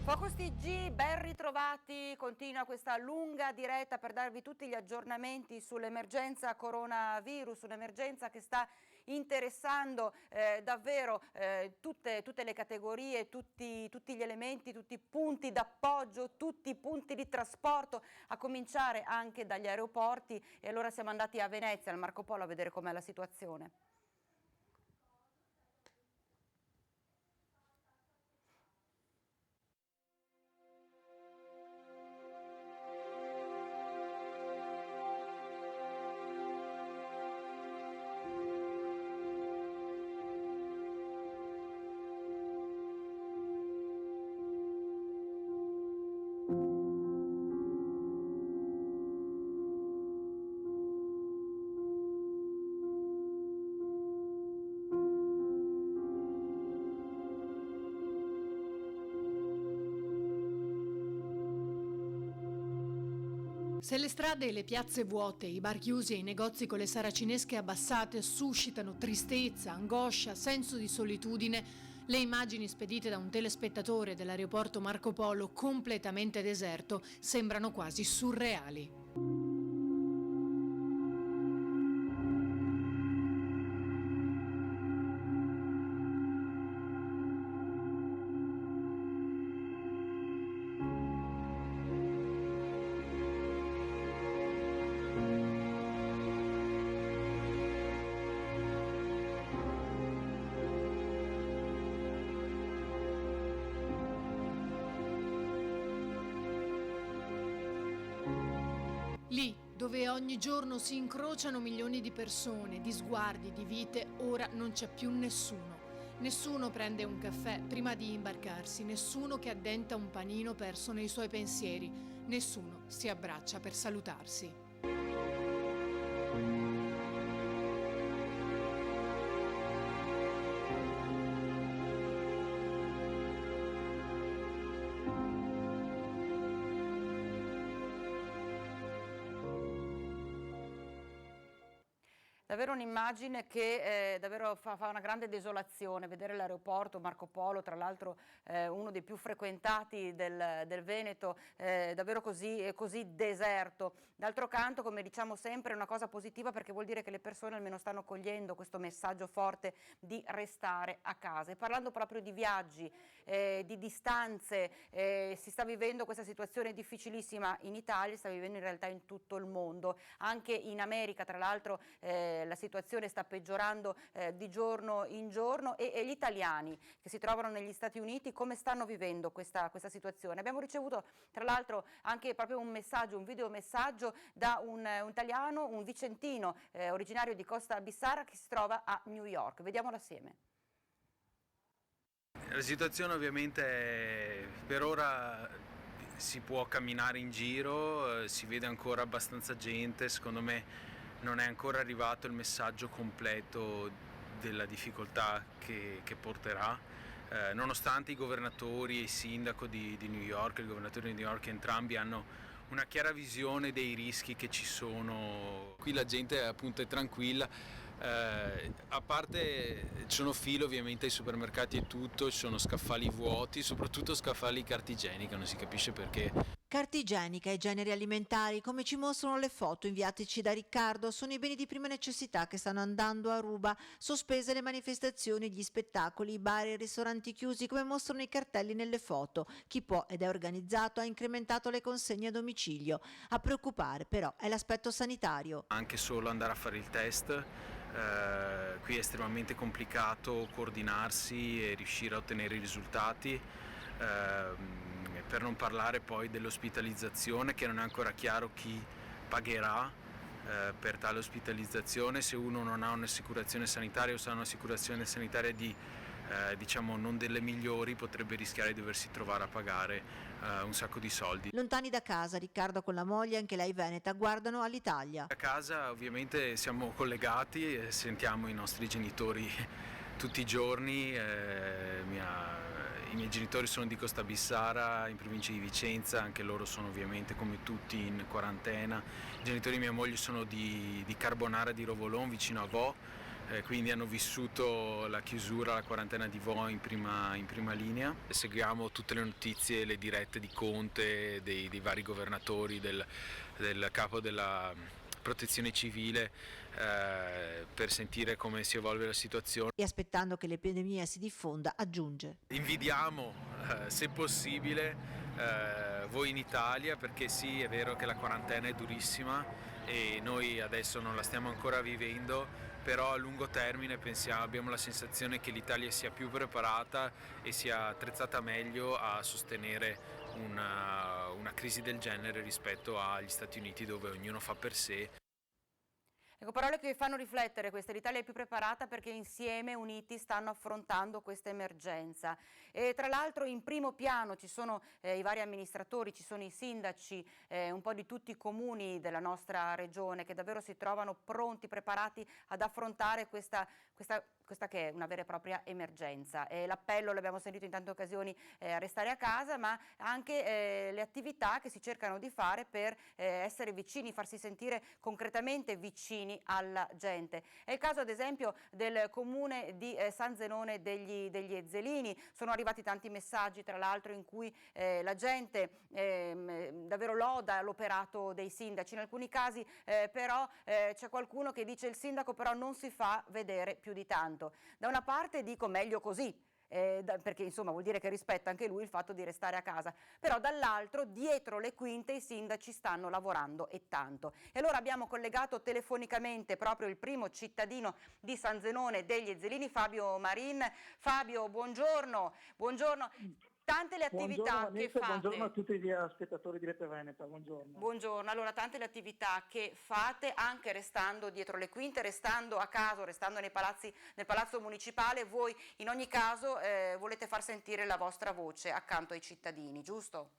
Focus TG, ben ritrovati, continua questa lunga diretta per darvi tutti gli aggiornamenti sull'emergenza coronavirus, un'emergenza che sta interessando davvero tutte le categorie, tutti gli elementi, tutti i punti d'appoggio, tutti i punti di trasporto, a cominciare anche dagli aeroporti. E allora siamo andati a Venezia, al Marco Polo, a vedere com'è la situazione. Se le strade e le piazze vuote, i bar chiusi e i negozi con le saracinesche abbassate suscitano tristezza, angoscia, senso di solitudine, le immagini spedite da un telespettatore dell'aeroporto Marco Polo completamente deserto sembrano quasi surreali. Lì, dove ogni giorno si incrociano milioni di persone, di sguardi, di vite, ora non c'è più nessuno. Nessuno prende un caffè prima di imbarcarsi, nessuno che addenta un panino perso nei suoi pensieri, nessuno si abbraccia per salutarsi. Davvero un'immagine che davvero fa una grande desolazione, vedere l'aeroporto Marco Polo, tra l'altro uno dei più frequentati del Veneto, davvero così deserto. D'altro canto, come diciamo sempre, è una cosa positiva, perché vuol dire che le persone almeno stanno cogliendo questo messaggio forte di restare a casa. E parlando proprio di viaggi, di distanze, si sta vivendo questa situazione difficilissima in Italia, si sta vivendo in realtà in tutto il mondo, anche in America, tra l'altro la situazione sta peggiorando di giorno in giorno, e gli italiani che si trovano negli Stati Uniti come stanno vivendo questa situazione. Abbiamo ricevuto tra l'altro anche proprio un messaggio, un videomessaggio da un italiano, un vicentino originario di Costa Bissara, che si trova a New York. Vediamolo assieme. La situazione ovviamente per ora si può camminare in giro, si vede ancora abbastanza gente, secondo me non è ancora arrivato il messaggio completo della difficoltà che porterà, nonostante i governatori e il sindaco di New York, il governatore di New York, entrambi hanno una chiara visione dei rischi che ci sono. Qui la gente appunto è tranquilla, a parte ci sono file ovviamente ai supermercati e tutto, ci sono scaffali vuoti, soprattutto scaffali carta igienica, non si capisce perché. Carta igienica e generi alimentari, come ci mostrano le foto inviatici da Riccardo, sono i beni di prima necessità che stanno andando a ruba. Sospese le manifestazioni, gli spettacoli, i bar e i ristoranti chiusi, come mostrano i cartelli nelle foto. Chi può ed è organizzato ha incrementato le consegne a domicilio. A preoccupare però è l'aspetto sanitario. Anche solo andare a fare il test, qui è estremamente complicato coordinarsi e riuscire a ottenere i risultati. Per non parlare poi dell'ospitalizzazione, che non è ancora chiaro chi pagherà per tale ospitalizzazione. Se uno non ha un'assicurazione sanitaria o se ha un'assicurazione sanitaria diciamo non delle migliori, potrebbe rischiare di doversi trovare a pagare un sacco di soldi. Lontani da casa, Riccardo con la moglie, anche lei veneta, guardano all'Italia. A casa ovviamente siamo collegati e sentiamo i nostri genitori tutti i giorni. I miei genitori sono di Costa Bissara, in provincia di Vicenza, anche loro sono ovviamente come tutti in quarantena. I genitori di mia moglie sono di Carbonara di Rovolon, vicino a Vo, quindi hanno vissuto la chiusura, la quarantena di Vo in prima linea. Seguiamo tutte le notizie, le dirette di Conte, dei vari governatori, del capo della protezione civile, per sentire come si evolve la situazione. E aspettando che l'epidemia si diffonda, aggiunge: Invidiamo, se possibile, voi in Italia, perché sì, è vero che la quarantena è durissima e noi adesso non la stiamo ancora vivendo, però a lungo termine abbiamo la sensazione che l'Italia sia più preparata e sia attrezzata meglio a sostenere una crisi del genere rispetto agli Stati Uniti, dove ognuno fa per sé. Ecco, parole che fanno riflettere queste. L'Italia è più preparata perché insieme, uniti, stanno affrontando questa emergenza. E tra l'altro in primo piano ci sono i vari amministratori, ci sono i sindaci, un po' di tutti i comuni della nostra regione che davvero si trovano pronti, preparati ad affrontare questa che è una vera e propria emergenza. L'appello, l'abbiamo sentito in tante occasioni, a restare a casa, ma anche le attività che si cercano di fare per essere vicini, farsi sentire concretamente vicini alla gente. È il caso ad esempio del comune di San Zenone degli Ezzelini. Sono arrivati tanti messaggi tra l'altro in cui la gente davvero loda l'operato dei sindaci. In alcuni casi però c'è qualcuno che dice: il sindaco però non si fa vedere più di tanto. Da una parte dico meglio così, perché insomma vuol dire che rispetta anche lui il fatto di restare a casa, però dall'altro dietro le quinte i sindaci stanno lavorando e tanto. E allora abbiamo collegato telefonicamente proprio il primo cittadino di San Zenone degli Ezzelini, Fabio Marin. Fabio, buongiorno. Buongiorno. Tante le attività che fate. Buongiorno a tutti gli spettatori di Rete Veneta, buongiorno. Buongiorno, allora tante le attività che fate anche restando dietro le quinte, restando a casa, restando nei palazzi, nel palazzo municipale. Voi in ogni caso volete far sentire la vostra voce accanto ai cittadini, giusto?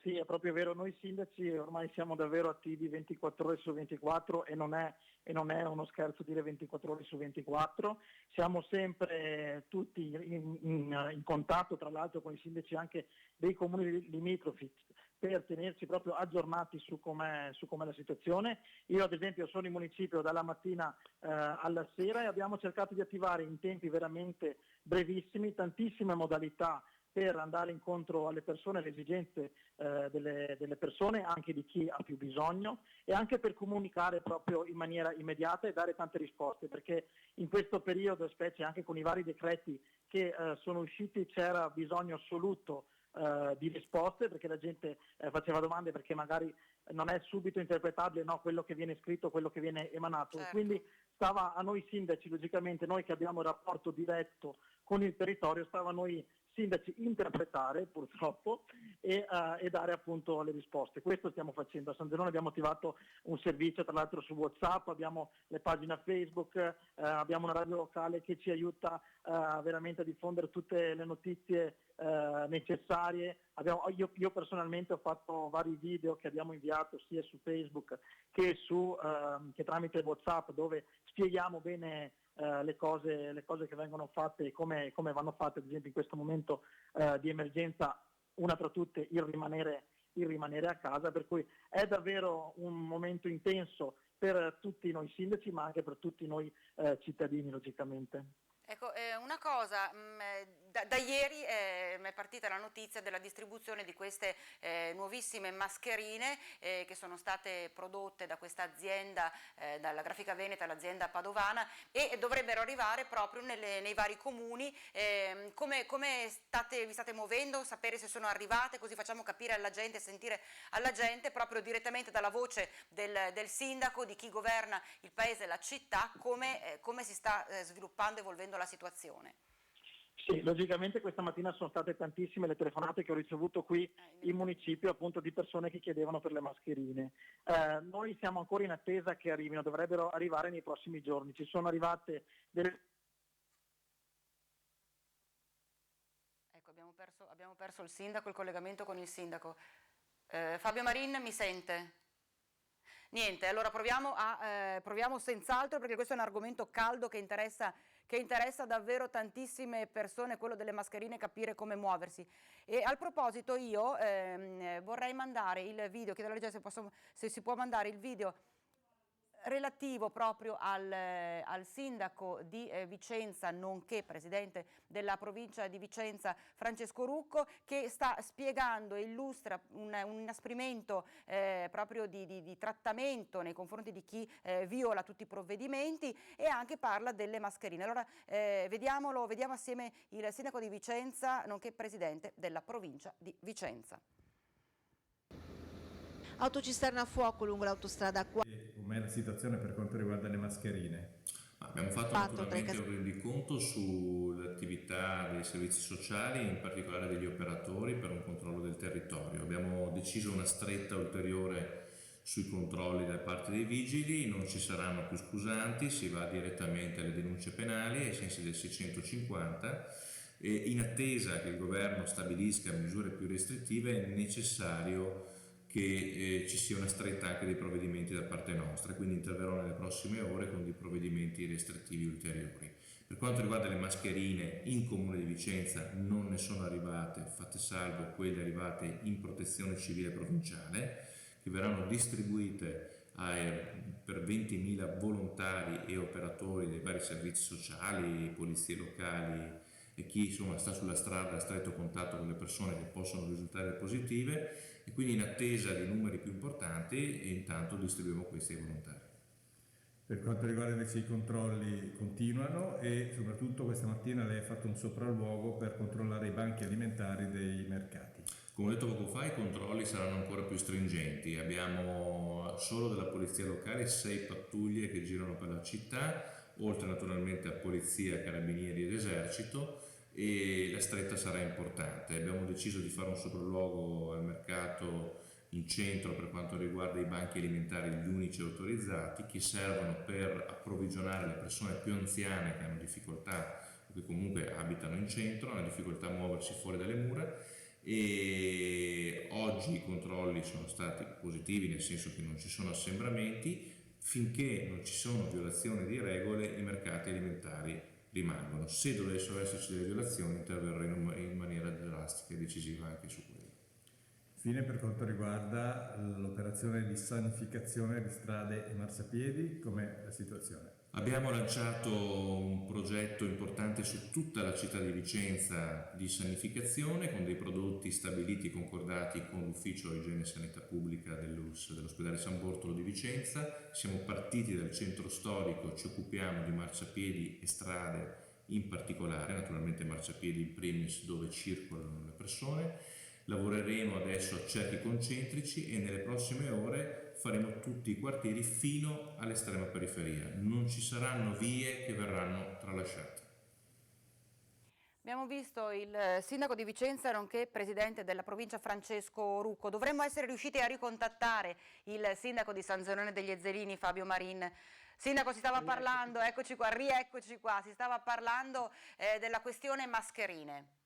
Sì, è proprio vero, noi sindaci ormai siamo davvero attivi 24 ore su 24 e non è uno scherzo dire 24 ore su 24, siamo sempre tutti in contatto tra l'altro con i sindaci anche dei comuni limitrofi per tenerci proprio aggiornati su com'è la situazione. Io ad esempio sono in municipio dalla mattina alla sera e abbiamo cercato di attivare in tempi veramente brevissimi tantissime modalità per andare incontro alle persone, alle esigenze delle persone, anche di chi ha più bisogno, e anche per comunicare proprio in maniera immediata e dare tante risposte, perché in questo periodo, specie anche con i vari decreti che sono usciti, c'era bisogno assoluto di risposte, perché la gente faceva domande perché magari non è subito interpretabile, no, quello che viene scritto, quello che viene emanato. Certo. Quindi stava a noi sindaci, logicamente noi che abbiamo il rapporto diretto con il territorio, stava a noi sindaci interpretare purtroppo e dare appunto le risposte. Questo stiamo facendo. A San Zenone abbiamo attivato un servizio tra l'altro su WhatsApp, abbiamo le pagine Facebook, abbiamo una radio locale che ci aiuta veramente a diffondere tutte le notizie necessarie. Io personalmente ho fatto vari video che abbiamo inviato sia su Facebook che tramite WhatsApp, dove spieghiamo bene le cose che vengono fatte e come vanno fatte, ad esempio in questo momento di emergenza, una tra tutte il rimanere a casa, per cui è davvero un momento intenso per tutti noi sindaci, ma anche per tutti noi cittadini, logicamente. Ecco, una cosa, da ieri è partita la notizia della distribuzione di queste nuovissime mascherine che sono state prodotte da questa azienda, dalla Grafica Veneta, l'azienda padovana, e dovrebbero arrivare proprio nei vari comuni. Come vi state muovendo? Sapere se sono arrivate, così facciamo capire alla gente, sentire alla gente proprio direttamente dalla voce del sindaco, di chi governa il paese e la città, come si sta sviluppando, evolvendo la situazione. Sì, logicamente questa mattina sono state tantissime le telefonate che ho ricevuto qui in municipio, appunto, di persone che chiedevano per le mascherine. Noi siamo ancora in attesa che arrivino, dovrebbero arrivare nei prossimi giorni. Ci sono arrivate delle... Ecco, abbiamo perso il sindaco, il collegamento con il sindaco. Fabio Marin, mi sente? Niente, allora proviamo senz'altro, perché questo è un argomento caldo che interessa davvero tantissime persone, quello delle mascherine, capire come muoversi. E al proposito io vorrei mandare il video, chiedo alla regia se si può mandare il video. relativo proprio al sindaco di Vicenza, nonché presidente della provincia di Vicenza, Francesco Rucco, che sta spiegando e illustra un inasprimento proprio di trattamento nei confronti di chi viola tutti i provvedimenti, e anche parla delle mascherine. Allora vediamo assieme il sindaco di Vicenza, nonché presidente della provincia di Vicenza. Autocisterna a fuoco lungo l'autostrada Com'è la situazione per quanto riguarda le mascherine? Abbiamo fatto naturalmente un rendiconto sull'attività dei servizi sociali, in particolare degli operatori, per un controllo del territorio. Abbiamo deciso una stretta ulteriore sui controlli da parte dei vigili, non ci saranno più scusanti, si va direttamente alle denunce penali ai sensi del 650, e in attesa che il governo stabilisca misure più restrittive è necessario che ci sia una stretta anche dei provvedimenti da parte nostra, quindi interverrò nelle prossime ore con dei provvedimenti restrittivi ulteriori. Per quanto riguarda le mascherine, in Comune di Vicenza non ne sono arrivate, fatte salvo quelle arrivate in protezione civile provinciale, che verranno distribuite per 20.000 volontari e operatori dei vari servizi sociali, polizie locali e chi insomma sta sulla strada a stretto contatto con le persone che possono risultare positive, e quindi in attesa di numeri più importanti e intanto distribuiamo questi ai volontari. Per quanto riguarda invece i controlli continuano, e soprattutto questa mattina lei ha fatto un sopralluogo per controllare i banchi alimentari dei mercati. Come ho detto poco fa, i controlli saranno ancora più stringenti. Abbiamo solo della polizia locale 6 pattuglie che girano per la città, oltre naturalmente a polizia, carabinieri ed esercito, e la stretta sarà importante. Abbiamo deciso di fare un sopralluogo al mercato in centro per quanto riguarda i banchi alimentari, gli unici autorizzati, che servono per approvvigionare le persone più anziane che hanno difficoltà o che comunque abitano in centro, hanno difficoltà a muoversi fuori dalle mura. E oggi i controlli sono stati positivi, nel senso che non ci sono assembramenti. Finché non ci sono violazioni di regole, i mercati alimentari rimangono. Se dovessero esserci delle violazioni, interverremo in maniera drastica e decisiva anche su quello. Infine, per quanto riguarda l'operazione di sanificazione di strade e marciapiedi, com'è la situazione? Abbiamo lanciato un progetto importante su tutta la città di Vicenza di sanificazione, con dei prodotti stabiliti e concordati con l'Ufficio Igiene e Sanità Pubblica dell'ospedale San Bortolo di Vicenza. Siamo partiti dal centro storico, ci occupiamo di marciapiedi e strade in particolare, naturalmente marciapiedi in primis dove circolano le persone. Lavoreremo adesso a cerchi concentrici e nelle prossime ore faremo tutti i quartieri fino all'estrema periferia. Non ci saranno vie che verranno tralasciate. Abbiamo visto il sindaco di Vicenza, nonché presidente della provincia, Francesco Rucco. Dovremmo essere riusciti a ricontattare il sindaco di San Zenone degli Ezzelini, Fabio Marin. Sindaco, si stava parlando, eccoci qua, rieccoci qua, si stava parlando della questione mascherine.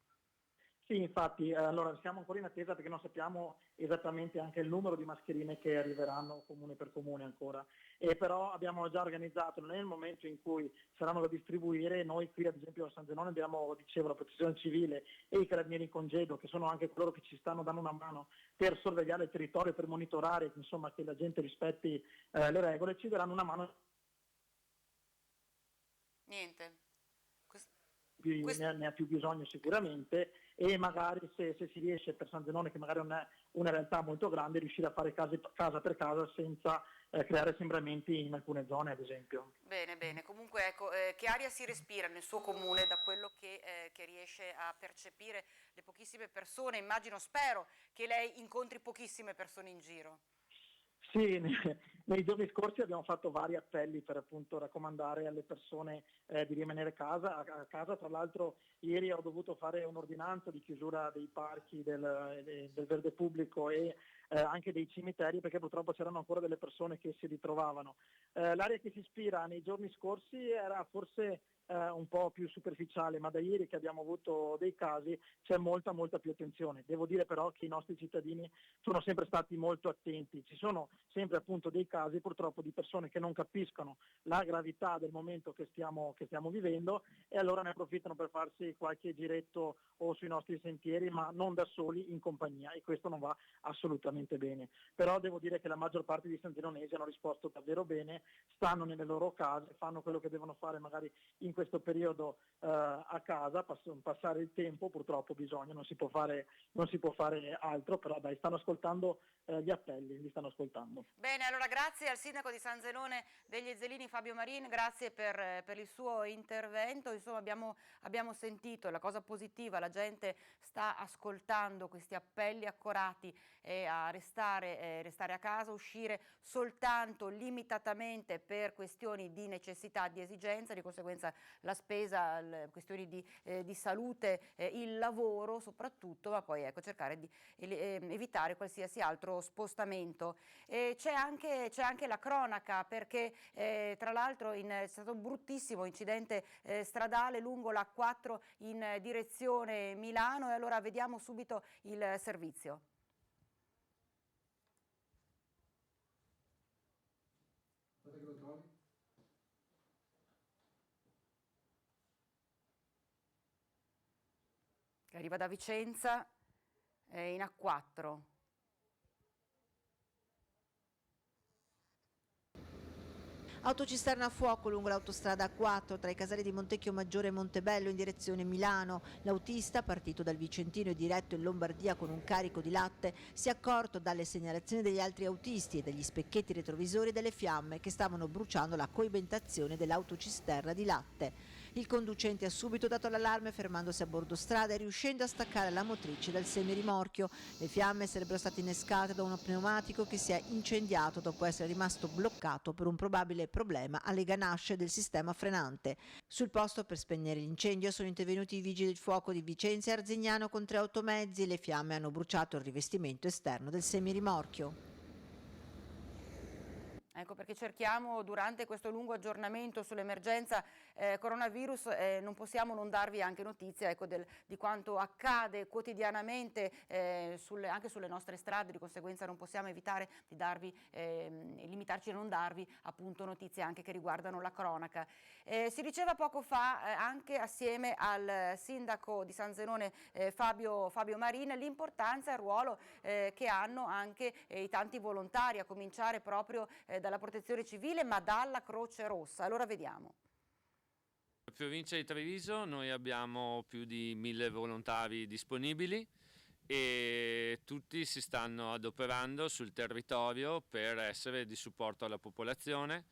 Sì, infatti, allora siamo ancora in attesa perché non sappiamo esattamente anche il numero di mascherine che arriveranno comune per comune ancora, però abbiamo già organizzato nel momento in cui saranno da distribuire. Noi qui ad esempio a San Zenone abbiamo, dicevo, la protezione civile e i carabinieri in congedo, che sono anche coloro che ci stanno dando una mano per sorvegliare il territorio, per monitorare insomma che la gente rispetti le regole, ci daranno una mano. Niente. Ne ha più bisogno sicuramente, e magari se si riesce per San Zenone, che magari non è una realtà molto grande, riuscire a fare casa per casa senza creare assembramenti in alcune zone ad esempio. Bene, bene, comunque ecco, che aria si respira nel suo comune da quello che riesce a percepire le pochissime persone? Immagino, spero che lei incontri pochissime persone in giro. Sì, nei giorni scorsi abbiamo fatto vari appelli per appunto raccomandare alle persone di rimanere a casa. Tra l'altro ieri ho dovuto fare un'ordinanza di chiusura dei parchi del verde pubblico e anche dei cimiteri, perché purtroppo c'erano ancora delle persone che si ritrovavano. L'aria che si ispira nei giorni scorsi era forse un po' più superficiale, ma da ieri che abbiamo avuto dei casi c'è molta più attenzione. Devo dire però che i nostri cittadini sono sempre stati molto attenti, ci sono sempre appunto dei casi purtroppo di persone che non capiscono la gravità del momento che stiamo vivendo e allora ne approfittano per farsi qualche giretto o sui nostri sentieri, ma non da soli, in compagnia, e questo non va assolutamente bene. Però devo dire che la maggior parte di sangironesi hanno risposto davvero bene, stanno nelle loro case, fanno quello che devono fare magari in questo periodo a casa, passare il tempo, purtroppo bisogna, non si può fare altro, però dai, stanno ascoltando gli appelli, li stanno ascoltando. Bene, allora grazie al sindaco di San Zenone degli Ezzelini Fabio Marin, grazie per il suo intervento. Insomma abbiamo sentito la cosa positiva, la gente sta ascoltando questi appelli accorati a restare a casa, uscire soltanto limitatamente per questioni di necessità, di esigenza, di conseguenza la spesa, questioni di salute, il lavoro soprattutto, ma poi ecco, cercare di evitare qualsiasi altro spostamento. C'è anche la cronaca, perché tra l'altro è stato un bruttissimo incidente stradale lungo la A4 in direzione Milano, e allora vediamo subito il servizio. Che arriva da Vicenza in A4. Autocisterna a fuoco lungo l'autostrada A4 tra i casali di Montecchio Maggiore e Montebello in direzione Milano. L'autista, partito dal Vicentino e diretto in Lombardia con un carico di latte, si è accorto dalle segnalazioni degli altri autisti e dagli specchietti retrovisori delle fiamme che stavano bruciando la coibentazione dell'autocisterna di latte. Il conducente ha subito dato l'allarme fermandosi a bordo strada e riuscendo a staccare la motrice dal semirimorchio. Le fiamme sarebbero state innescate da uno pneumatico che si è incendiato dopo essere rimasto bloccato per un probabile problema alle ganasce del sistema frenante. Sul posto per spegnere l'incendio sono intervenuti i vigili del fuoco di Vicenza e Arzignano con 3 automezzi e le fiamme hanno bruciato il rivestimento esterno del semirimorchio. Ecco perché cerchiamo durante questo lungo aggiornamento sull'emergenza coronavirus, non possiamo non darvi anche notizia, ecco, di quanto accade quotidianamente anche sulle nostre strade. Di conseguenza non possiamo evitare di darvi, limitarci a non darvi appunto notizie anche che riguardano la cronaca. Si diceva poco fa anche assieme al sindaco di San Zenone Fabio Marin l'importanza e il ruolo che hanno anche i tanti volontari, a cominciare proprio dalla Protezione Civile, ma dalla Croce Rossa. Allora vediamo. In provincia di Treviso noi abbiamo più di 1000 volontari disponibili e tutti si stanno adoperando sul territorio per essere di supporto alla popolazione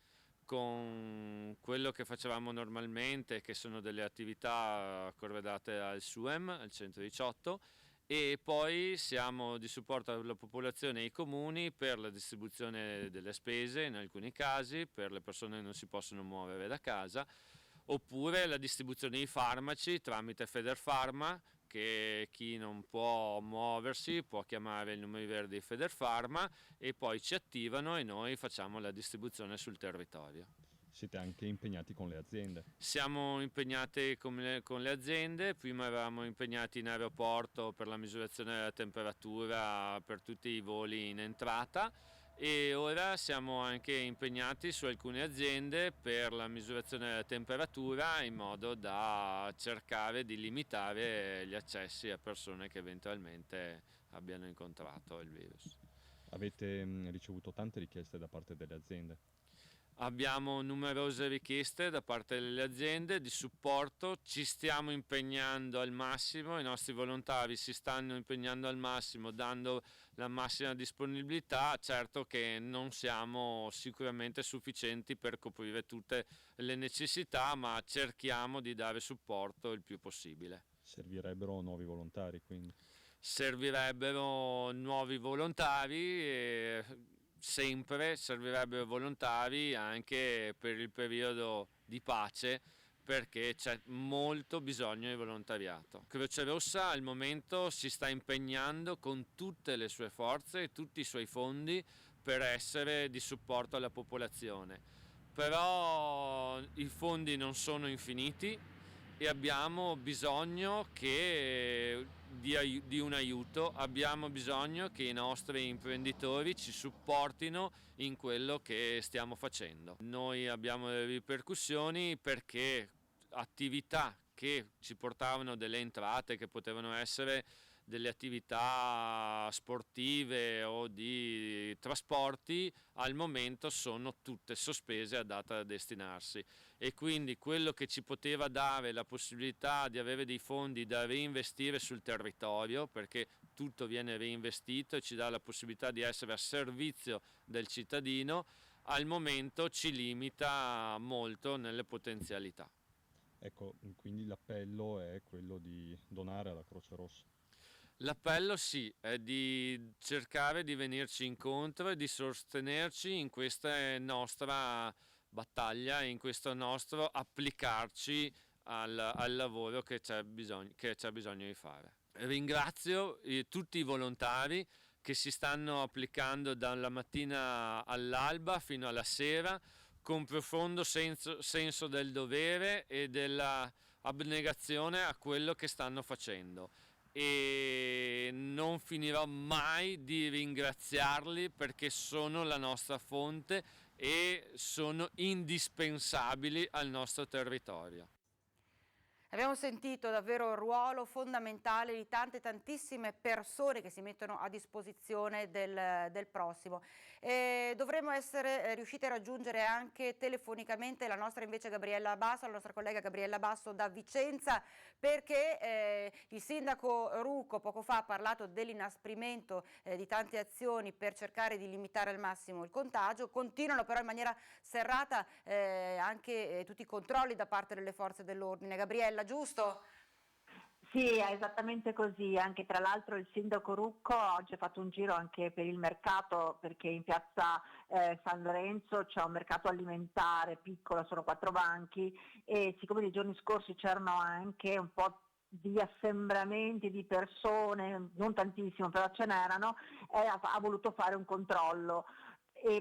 con quello che facevamo normalmente, che sono delle attività corredate al SUEM, al 118, e poi siamo di supporto alla popolazione e ai comuni per la distribuzione delle spese in alcuni casi, per le persone che non si possono muovere da casa, oppure la distribuzione di farmaci tramite Federfarma, che chi non può muoversi può chiamare il numero verde di Federfarma e poi ci attivano e noi facciamo la distribuzione sul territorio. Siete anche impegnati con le aziende? Siamo impegnati con le aziende, prima eravamo impegnati in aeroporto per la misurazione della temperatura per tutti i voli in entrata e ora siamo anche impegnati su alcune aziende per la misurazione della temperatura in modo da cercare di limitare gli accessi a persone che eventualmente abbiano incontrato il virus. Avete ricevuto tante richieste da parte delle aziende? Abbiamo numerose richieste da parte delle aziende di supporto, ci stiamo impegnando al massimo, i nostri volontari si stanno impegnando al massimo, dando la massima disponibilità. Certo che non siamo sicuramente sufficienti per coprire tutte le necessità, ma cerchiamo di dare supporto il più possibile. Servirebbero nuovi volontari quindi? Servirebbero nuovi volontari e sempre servirebbero volontari anche per il periodo di pace, perché c'è molto bisogno di volontariato. Croce Rossa al momento si sta impegnando con tutte le sue forze e tutti i suoi fondi per essere di supporto alla popolazione. però i fondi non sono infiniti e abbiamo bisogno di un aiuto, abbiamo bisogno che i nostri imprenditori ci supportino in quello che stiamo facendo. Noi abbiamo delle ripercussioni perché attività che ci portavano delle entrate, che potevano essere delle attività sportive o di trasporti, al momento sono tutte sospese a data da destinarsi, e quindi quello che ci poteva dare la possibilità di avere dei fondi da reinvestire sul territorio, perché tutto viene reinvestito e ci dà la possibilità di essere a servizio del cittadino, al momento ci limita molto nelle potenzialità. Ecco, quindi l'appello è quello di donare alla Croce Rossa. L'appello sì, è di cercare di venirci incontro e di sostenerci in questa nostra battaglia, in questo nostro applicarci al lavoro che c'è bisogno di fare. Ringrazio tutti i volontari che si stanno applicando dalla mattina all'alba fino alla sera con profondo senso del dovere e della abnegazione a quello che stanno facendo, e non finirò mai di ringraziarli perché sono la nostra fonte e sono indispensabili al nostro territorio. Abbiamo sentito davvero il ruolo fondamentale di tantissime persone che si mettono a disposizione del prossimo. Dovremmo essere riusciti a raggiungere anche telefonicamente la nostra invece Gabriella Basso, la nostra collega Gabriella Basso da Vicenza, perché il sindaco Rucco poco fa ha parlato dell'inasprimento di tante azioni per cercare di limitare al massimo il contagio. Continuano però in maniera serrata anche tutti i controlli da parte delle forze dell'ordine. Gabriella, giusto? Sì, è esattamente così. Anche tra l'altro il sindaco Rucco oggi ha fatto un giro anche per il mercato, perché in piazza San Lorenzo c'è un mercato alimentare piccolo, sono 4 banchi, e siccome nei giorni scorsi c'erano anche un po' di assembramenti di persone, non tantissimo però ce n'erano, ha voluto fare un controllo.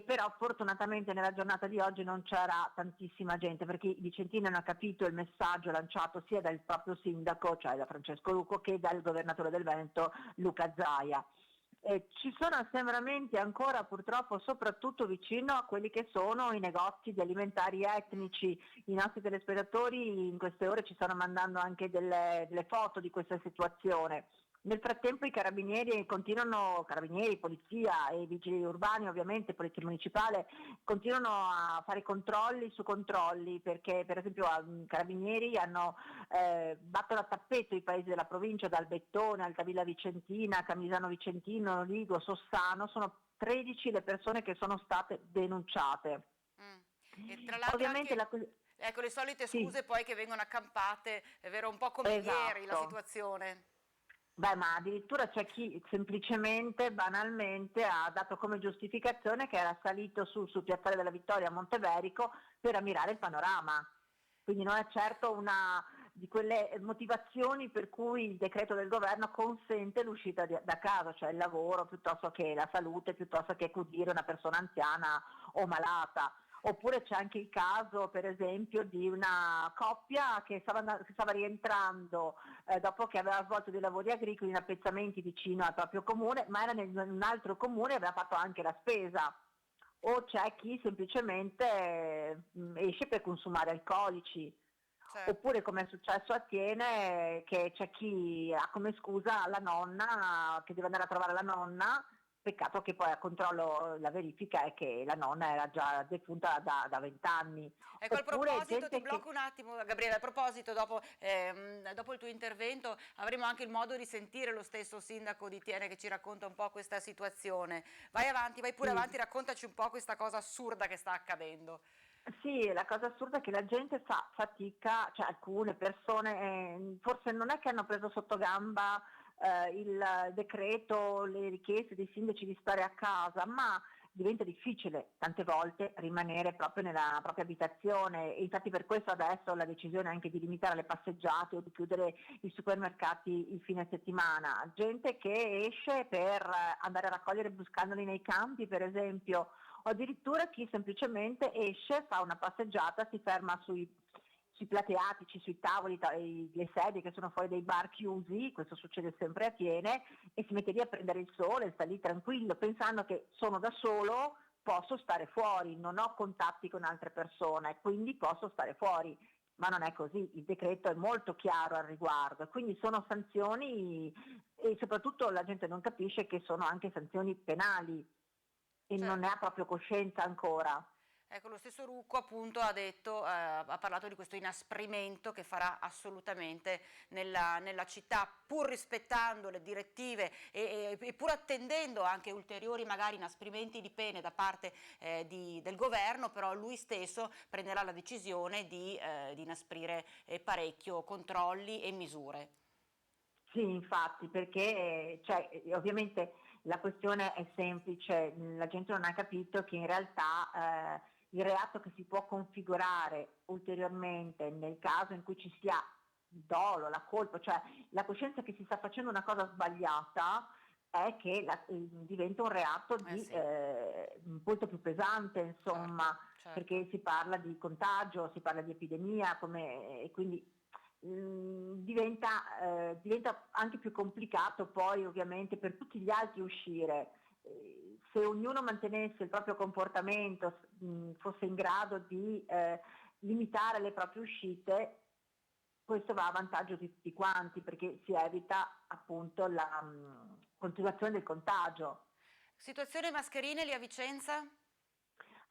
Però fortunatamente nella giornata di oggi non c'era tantissima gente, perché i vicentini hanno capito il messaggio lanciato sia dal proprio sindaco, cioè da Francesco Rucco, che dal governatore del Veneto Luca Zaia. Ci sono assembramenti ancora purtroppo soprattutto vicino a quelli che sono i negozi di alimentari etnici. I nostri telespettatori in queste ore ci stanno mandando anche delle foto di questa situazione. Nel frattempo i carabinieri, polizia e vigili urbani, ovviamente polizia municipale, continuano a fare controlli su controlli, perché per esempio i carabinieri battono a tappeto i paesi della provincia, dal Bettone, Altavilla Vicentina, Camisano Vicentino, Ligo, Sossano. Sono 13 le persone che sono state denunciate. E tra l'altro ovviamente ecco le solite scuse sì, poi che vengono accampate, è vero, un po' come ieri la situazione. Beh, ma addirittura c'è chi semplicemente, banalmente, ha dato come giustificazione che era salito sul piazzale della Vittoria a Monteverico per ammirare il panorama. Quindi non è certo una di quelle motivazioni per cui il decreto del governo consente l'uscita da casa, cioè il lavoro piuttosto che la salute, piuttosto che accudire una persona anziana o malata. Oppure c'è anche il caso, per esempio, di una coppia che stava rientrando dopo che aveva svolto dei lavori agricoli in appezzamenti vicino al proprio comune, ma era in un altro comune e aveva fatto anche la spesa. O c'è chi semplicemente esce per consumare alcolici. Certo. Oppure, come è successo a Thiene, che c'è chi ha come scusa la nonna, che deve andare a trovare la nonna. Peccato che poi a controllo la verifica è che la nonna era già defunta da 20 anni. Ecco, a proposito, ti blocco un attimo Gabriele, a proposito, dopo il tuo intervento avremo anche il modo di sentire lo stesso sindaco di Thiene che ci racconta un po' questa situazione. Vai pure avanti, raccontaci un po' questa cosa assurda che sta accadendo. Sì, la cosa assurda è che la gente fa fatica, cioè alcune persone forse non è che hanno preso sotto gamba il decreto, le richieste dei sindaci di stare a casa, ma diventa difficile tante volte rimanere proprio nella propria abitazione, e infatti per questo adesso la decisione anche di limitare le passeggiate o di chiudere i supermercati il fine settimana. Gente che esce per andare a raccogliere buscandoli nei campi, per esempio, o addirittura chi semplicemente esce, fa una passeggiata, si ferma sui plateatici, sui tavoli, le sedie che sono fuori dai bar chiusi, questo succede sempre a Thiene, e si mette lì a prendere il sole, sta lì tranquillo, pensando che sono da solo, posso stare fuori, non ho contatti con altre persone, quindi posso stare fuori. Ma non è così, il decreto è molto chiaro al riguardo, quindi sono sanzioni e soprattutto la gente non capisce che sono anche sanzioni penali e non ne ha proprio coscienza ancora. Ecco, lo stesso Rucco appunto ha detto, ha parlato di questo inasprimento che farà assolutamente nella città, pur rispettando le direttive e pur attendendo anche ulteriori magari inasprimenti di pene da parte del governo, però lui stesso prenderà la decisione di inasprire parecchio controlli e misure. Sì, infatti, perché ovviamente la questione è semplice, la gente non ha capito che in realtà il reato che si può configurare ulteriormente nel caso in cui ci sia dolo, la colpa, cioè la coscienza che si sta facendo una cosa sbagliata, è che diventa un reato molto più pesante, insomma, certo. Perché si parla di contagio, si parla di epidemia, e quindi diventa anche più complicato poi ovviamente per tutti gli altri uscire. Se ognuno mantenesse il proprio comportamento, fosse in grado di limitare le proprie uscite, questo va a vantaggio di tutti quanti, perché si evita appunto la continuazione del contagio. Situazione mascherine lì a Vicenza?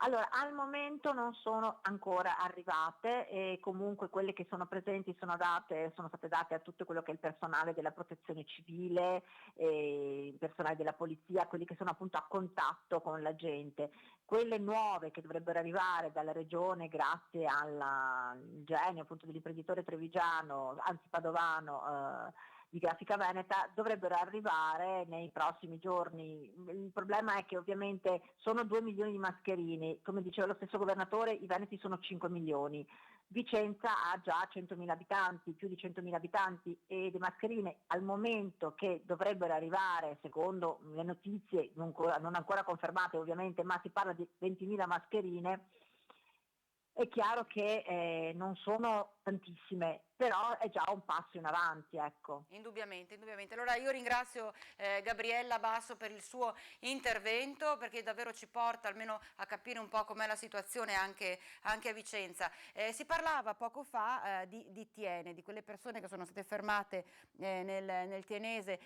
Allora, al momento non sono ancora arrivate e comunque quelle che sono presenti sono state date a tutto quello che è il personale della protezione civile, il personale della polizia, quelli che sono appunto a contatto con la gente. Quelle nuove che dovrebbero arrivare dalla regione grazie al genio appunto dell'imprenditore trevigiano, anzi padovano, di Grafica Veneta, dovrebbero arrivare nei prossimi giorni. Il problema è che ovviamente sono 2 milioni di mascherini, come diceva lo stesso governatore, i veneti sono 5 milioni. Vicenza ha già 100.000 abitanti, più di 100.000 abitanti, e le mascherine al momento che dovrebbero arrivare, secondo le notizie non ancora confermate ovviamente, ma si parla di 20.000 mascherine, è chiaro che non sono tantissime, però è già un passo in avanti, ecco. Indubbiamente. Allora io ringrazio Gabriella Basso per il suo intervento, perché davvero ci porta almeno a capire un po' com'è la situazione anche a Vicenza. Si parlava poco fa di Thiene, di quelle persone che sono state fermate nel tienese,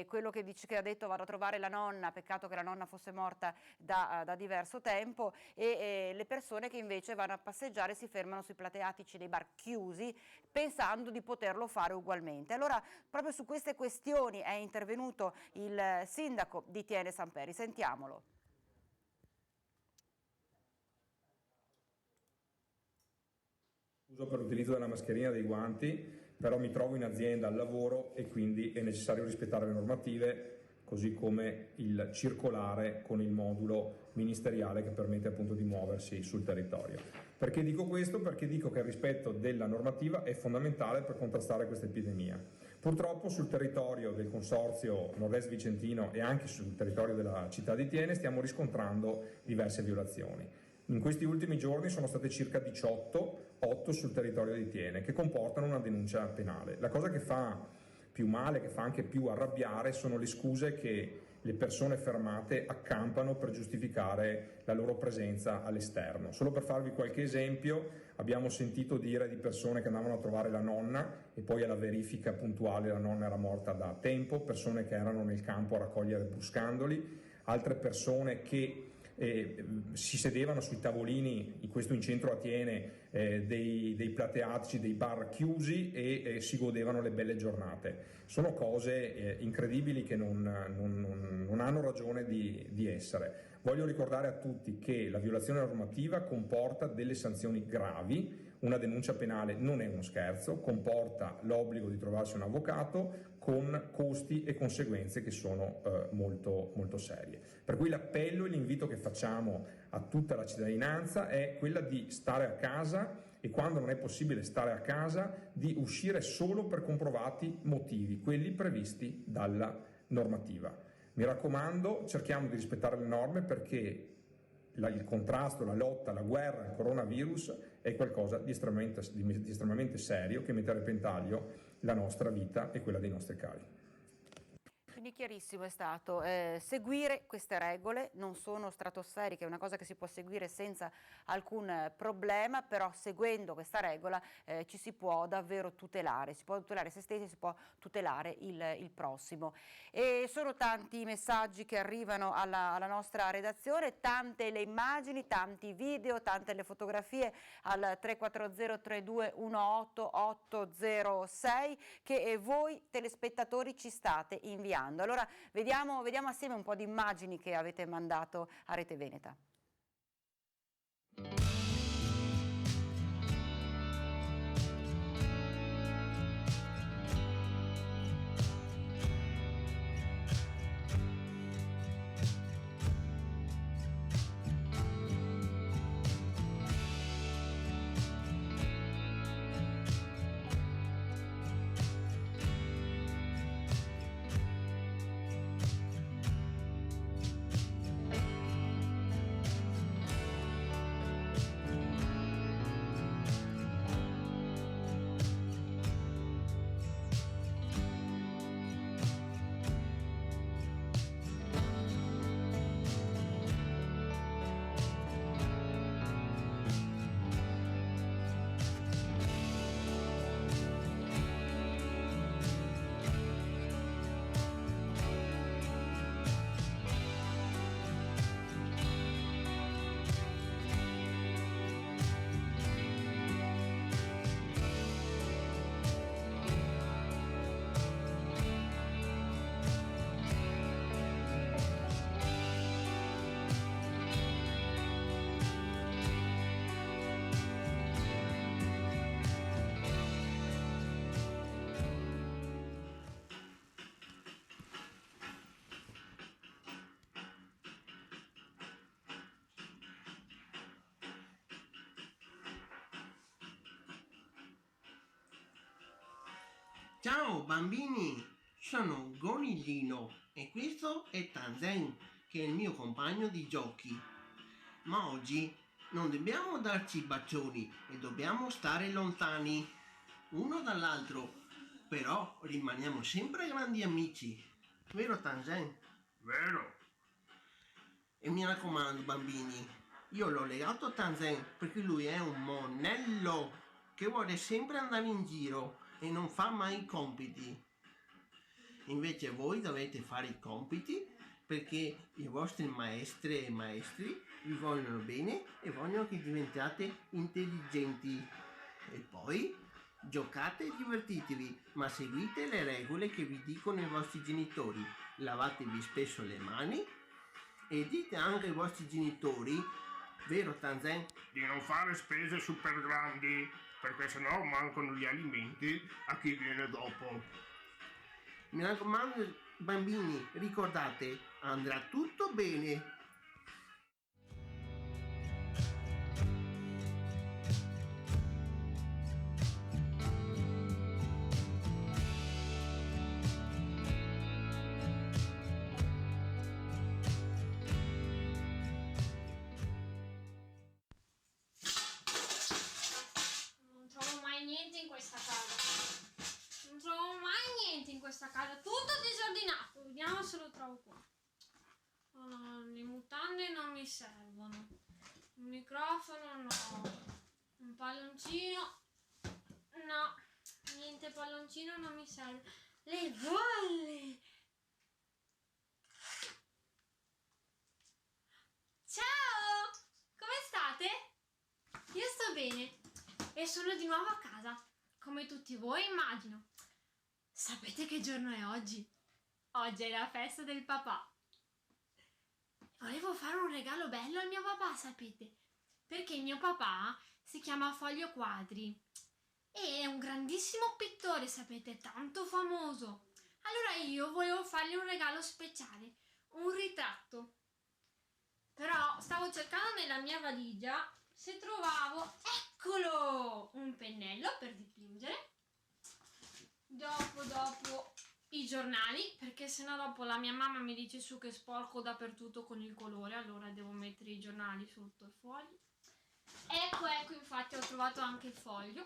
quello che ha detto vado a trovare la nonna, peccato che la nonna fosse morta da diverso tempo, e le persone che invece vanno a passeggiare si fermano sui plateatici dei bar chiusi, pensando di poterlo fare ugualmente. Allora, proprio su queste questioni è intervenuto il sindaco di Thiene Samperi. Sentiamolo. Uso per l'utilizzo della mascherina e dei guanti, però mi trovo in azienda al lavoro e quindi è necessario rispettare le normative, così come il circolare con il modulo ministeriale che permette appunto di muoversi sul territorio. Perché dico questo? Perché dico che il rispetto della normativa è fondamentale per contrastare questa epidemia. Purtroppo sul territorio del Consorzio Nord-Est Vicentino e anche sul territorio della città di Thiene stiamo riscontrando diverse violazioni. In questi ultimi giorni sono state circa 8 sul territorio di Thiene, che comportano una denuncia penale. La cosa che fa più male, che fa anche più arrabbiare, sono le scuse che le persone fermate accampano per giustificare la loro presenza all'esterno. Solo per farvi qualche esempio, abbiamo sentito dire di persone che andavano a trovare la nonna e poi alla verifica puntuale la nonna era morta da tempo, persone che erano nel campo a raccogliere buscandoli, altre persone che si sedevano sui tavolini, in questo in centro a Thiene, dei plateatici, dei bar chiusi e si godevano le belle giornate. Sono cose incredibili che non hanno ragione di essere. Voglio ricordare a tutti che la violazione normativa comporta delle sanzioni gravi, una denuncia penale non è uno scherzo, comporta l'obbligo di trovarsi un avvocato con costi e conseguenze che sono molto, molto serie. Per cui l'appello e l'invito che facciamo a tutta la cittadinanza è quella di stare a casa e, quando non è possibile stare a casa, di uscire solo per comprovati motivi, quelli previsti dalla normativa. Mi raccomando, cerchiamo di rispettare le norme, perché il contrasto, la lotta, la guerra al coronavirus è qualcosa di estremamente serio che mette a repentaglio la nostra vita e quella dei nostri cari. Quindi chiarissimo è stato seguire queste regole, non sono stratosferiche, è una cosa che si può seguire senza alcun problema, però seguendo questa regola ci si può davvero tutelare, si può tutelare se stessi, si può tutelare il prossimo. E sono tanti i messaggi che arrivano alla nostra redazione, tante le immagini, tanti i video, tante le fotografie al 340 32 18 806 che voi telespettatori ci state inviando. Allora vediamo assieme un po' di immagini che avete mandato a Rete Veneta. Ciao bambini, sono Goniglino e questo è Tanzen, che è il mio compagno di giochi. Ma oggi non dobbiamo darci bacioni e dobbiamo stare lontani uno dall'altro, però rimaniamo sempre grandi amici, vero Tanzen? Vero. E mi raccomando bambini, io l'ho legato a Tanzen perché lui è un monello che vuole sempre andare in giro e non fa mai i compiti. Invece voi dovete fare i compiti perché i vostri maestre e maestri vi vogliono bene e vogliono che diventiate intelligenti. E poi giocate e divertitevi, ma seguite le regole che vi dicono i vostri genitori. Lavatevi spesso le mani e dite anche ai vostri genitori, vero Tanzen? Di non fare spese super grandi, perché sennò mancano gli alimenti a chi viene dopo. Mi raccomando bambini, ricordate, andrà tutto bene. Questa casa tutto disordinato, vediamo se lo trovo qua. Oh no, le mutande non mi servono, il microfono no, un palloncino no, niente palloncino non mi serve, le bolle. Ciao, come state? Io sto bene e sono di nuovo a casa, come tutti voi immagino. Sapete che giorno è oggi? Oggi è la festa del papà. Volevo fare un regalo bello al mio papà, sapete? Perché il mio papà si chiama Foglio Quadri e è un grandissimo pittore, sapete, tanto famoso. Allora io volevo fargli un regalo speciale, un ritratto. Però stavo cercando nella mia valigia se trovavo, eccolo, un pennello per dipingere. Dopo i giornali, perché sennò dopo la mia mamma mi dice su che sporco dappertutto con il colore, allora devo mettere i giornali sotto il foglio. Ecco, infatti ho trovato anche il foglio.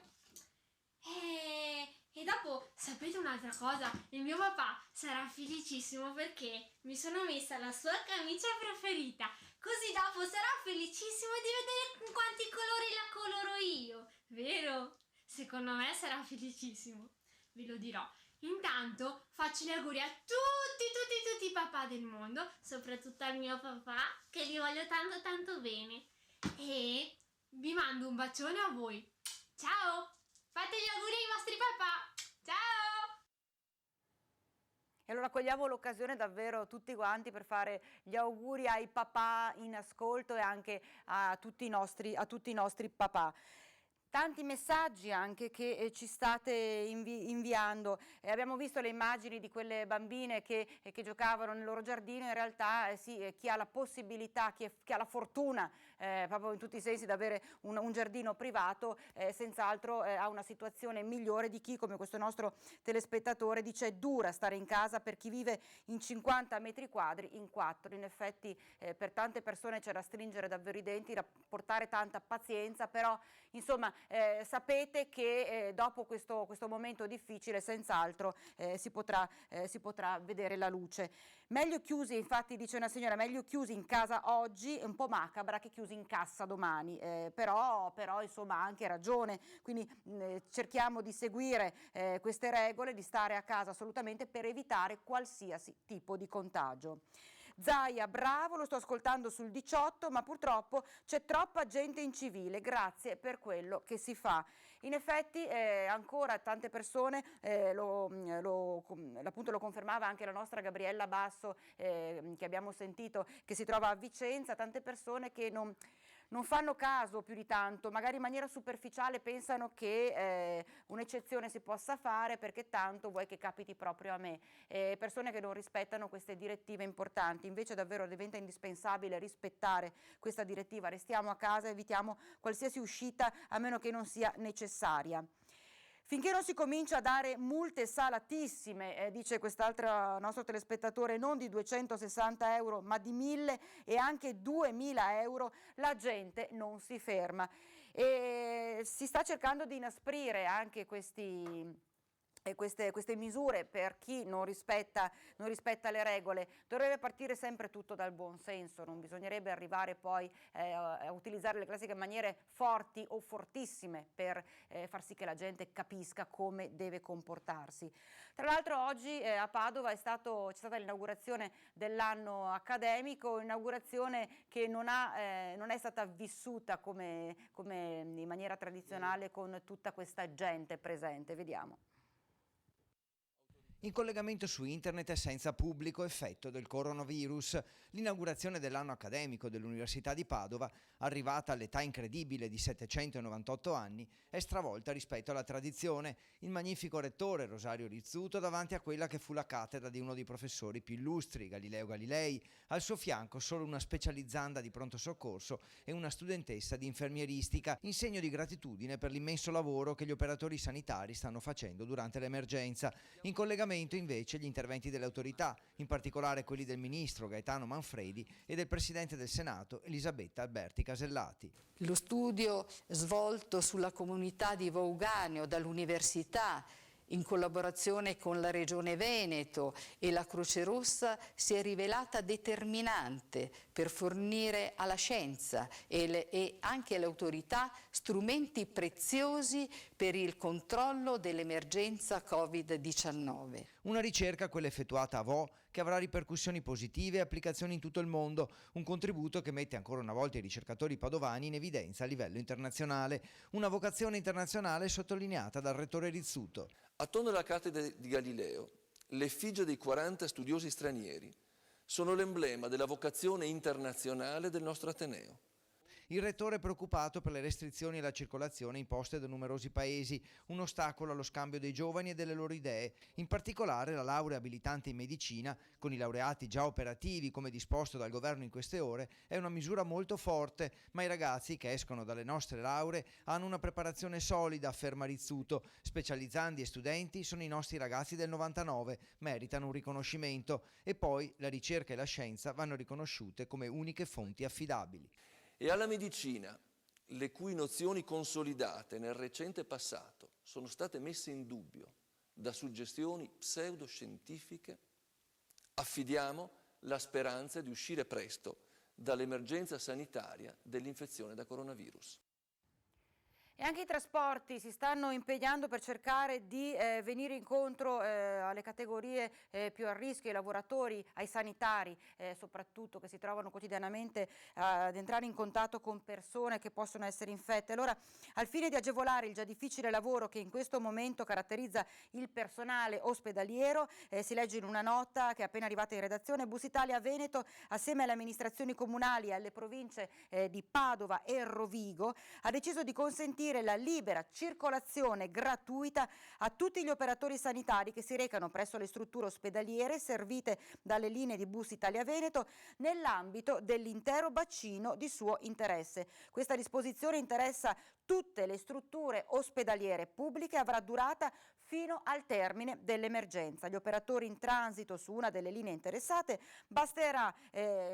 E dopo, sapete un'altra cosa? Il mio papà sarà felicissimo perché mi sono messa la sua camicia preferita. Così dopo sarà felicissimo di vedere quanti colori la coloro io. Vero? Secondo me sarà felicissimo. Ve lo dirò. Intanto faccio gli auguri a tutti i papà del mondo, soprattutto al mio papà, che li voglio tanto tanto bene. E vi mando un bacione a voi. Ciao! Fate gli auguri ai vostri papà! Ciao! E allora cogliamo l'occasione davvero tutti quanti per fare gli auguri ai papà in ascolto e anche a tutti i nostri papà. Tanti messaggi anche che ci state inviando. Abbiamo visto le immagini di quelle bambine che giocavano nel loro giardino. In realtà sì, chi ha la possibilità, chi ha la fortuna proprio in tutti i sensi di avere un giardino privato, senz'altro ha una situazione migliore di chi, come questo nostro telespettatore, dice è dura stare in casa per chi vive in 50 metri quadri in 4. In effetti per tante persone c'è da stringere davvero i denti, da portare tanta pazienza, però insomma sapete che dopo questo momento difficile senz'altro si potrà vedere la luce. Meglio chiusi, infatti dice una signora, meglio chiusi in casa oggi, un po' macabra, che chiusi in cassa domani, però insomma ha anche ragione, quindi cerchiamo di seguire queste regole, di stare a casa assolutamente per evitare qualsiasi tipo di contagio. Zaia, bravo, lo sto ascoltando sul 18, ma purtroppo c'è troppa gente incivile, grazie per quello che si fa. In effetti ancora tante persone, appunto lo confermava anche la nostra Gabriella Basso che abbiamo sentito, che si trova a Vicenza, tante persone che non fanno caso più di tanto, magari in maniera superficiale pensano che un'eccezione si possa fare perché tanto vuoi che capiti proprio a me. Persone che non rispettano queste direttive importanti, invece davvero diventa indispensabile rispettare questa direttiva, restiamo a casa, evitiamo qualsiasi uscita a meno che non sia necessaria. Finché non si comincia a dare multe salatissime, dice quest'altro nostro telespettatore, non di 260 euro ma di 1.000 e anche 2.000 euro, la gente non si ferma. E si sta cercando di inasprire anche queste misure per chi non rispetta le regole. Dovrebbe partire sempre tutto dal buon senso, non bisognerebbe arrivare poi a utilizzare le classiche maniere forti o fortissime per far sì che la gente capisca come deve comportarsi. Tra l'altro oggi a Padova c'è stata l'inaugurazione dell'anno accademico, inaugurazione che non è stata vissuta come in maniera tradizionale con tutta questa gente presente. Vediamo. In collegamento su internet e senza pubblico effetto del coronavirus, l'inaugurazione dell'anno accademico dell'Università di Padova, arrivata all'età incredibile di 798 anni, è stravolta rispetto alla tradizione. Il magnifico rettore Rosario Rizzuto davanti a quella che fu la cattedra di uno dei professori più illustri, Galileo Galilei, al suo fianco solo una specializzanda di pronto soccorso e una studentessa di infermieristica, in segno di gratitudine per l'immenso lavoro che gli operatori sanitari stanno facendo durante l'emergenza. In collegamento invece gli interventi delle autorità, in particolare quelli del ministro Gaetano Manfredi e del presidente del Senato Elisabetta Alberti Casellati. Lo studio svolto sulla comunità di Vouganeo dall'Università in collaborazione con la Regione Veneto e la Croce Rossa si è rivelata determinante per fornire alla scienza e anche alle autorità strumenti preziosi per il controllo dell'emergenza Covid-19. Una ricerca, quella effettuata a Vo, che avrà ripercussioni positive e applicazioni in tutto il mondo, un contributo che mette ancora una volta i ricercatori padovani in evidenza a livello internazionale, una vocazione internazionale sottolineata dal rettore Rizzuto. Attorno alla cattedra di Galileo, l'effigie dei 40 studiosi stranieri sono l'emblema della vocazione internazionale del nostro Ateneo. Il rettore è preoccupato per le restrizioni alla circolazione imposte da numerosi paesi, un ostacolo allo scambio dei giovani e delle loro idee. In particolare la laurea abilitante in medicina, con i laureati già operativi come disposto dal governo in queste ore, è una misura molto forte, ma i ragazzi che escono dalle nostre lauree hanno una preparazione solida, afferma Rizzuto. Specializzandi e studenti sono i nostri ragazzi del 99, meritano un riconoscimento, e poi la ricerca e la scienza vanno riconosciute come uniche fonti affidabili. E alla medicina, le cui nozioni consolidate nel recente passato sono state messe in dubbio da suggestioni pseudoscientifiche, affidiamo la speranza di uscire presto dall'emergenza sanitaria dell'infezione da coronavirus. E anche i trasporti si stanno impegnando per cercare di venire incontro alle categorie più a rischio, ai lavoratori, ai sanitari soprattutto, che si trovano quotidianamente ad entrare in contatto con persone che possono essere infette. Allora, al fine di agevolare il già difficile lavoro che in questo momento caratterizza il personale ospedaliero, si legge in una nota che è appena arrivata in redazione, Bus Italia Veneto, assieme alle amministrazioni comunali e alle province di Padova e Rovigo, ha deciso di consentire la libera circolazione gratuita a tutti gli operatori sanitari che si recano presso le strutture ospedaliere servite dalle linee di Bus Italia Veneto nell'ambito dell'intero bacino di suo interesse. Questa disposizione interessa tutte le strutture ospedaliere pubbliche e avrà durata fino al termine dell'emergenza. Gli operatori in transito su una delle linee interessate basterà,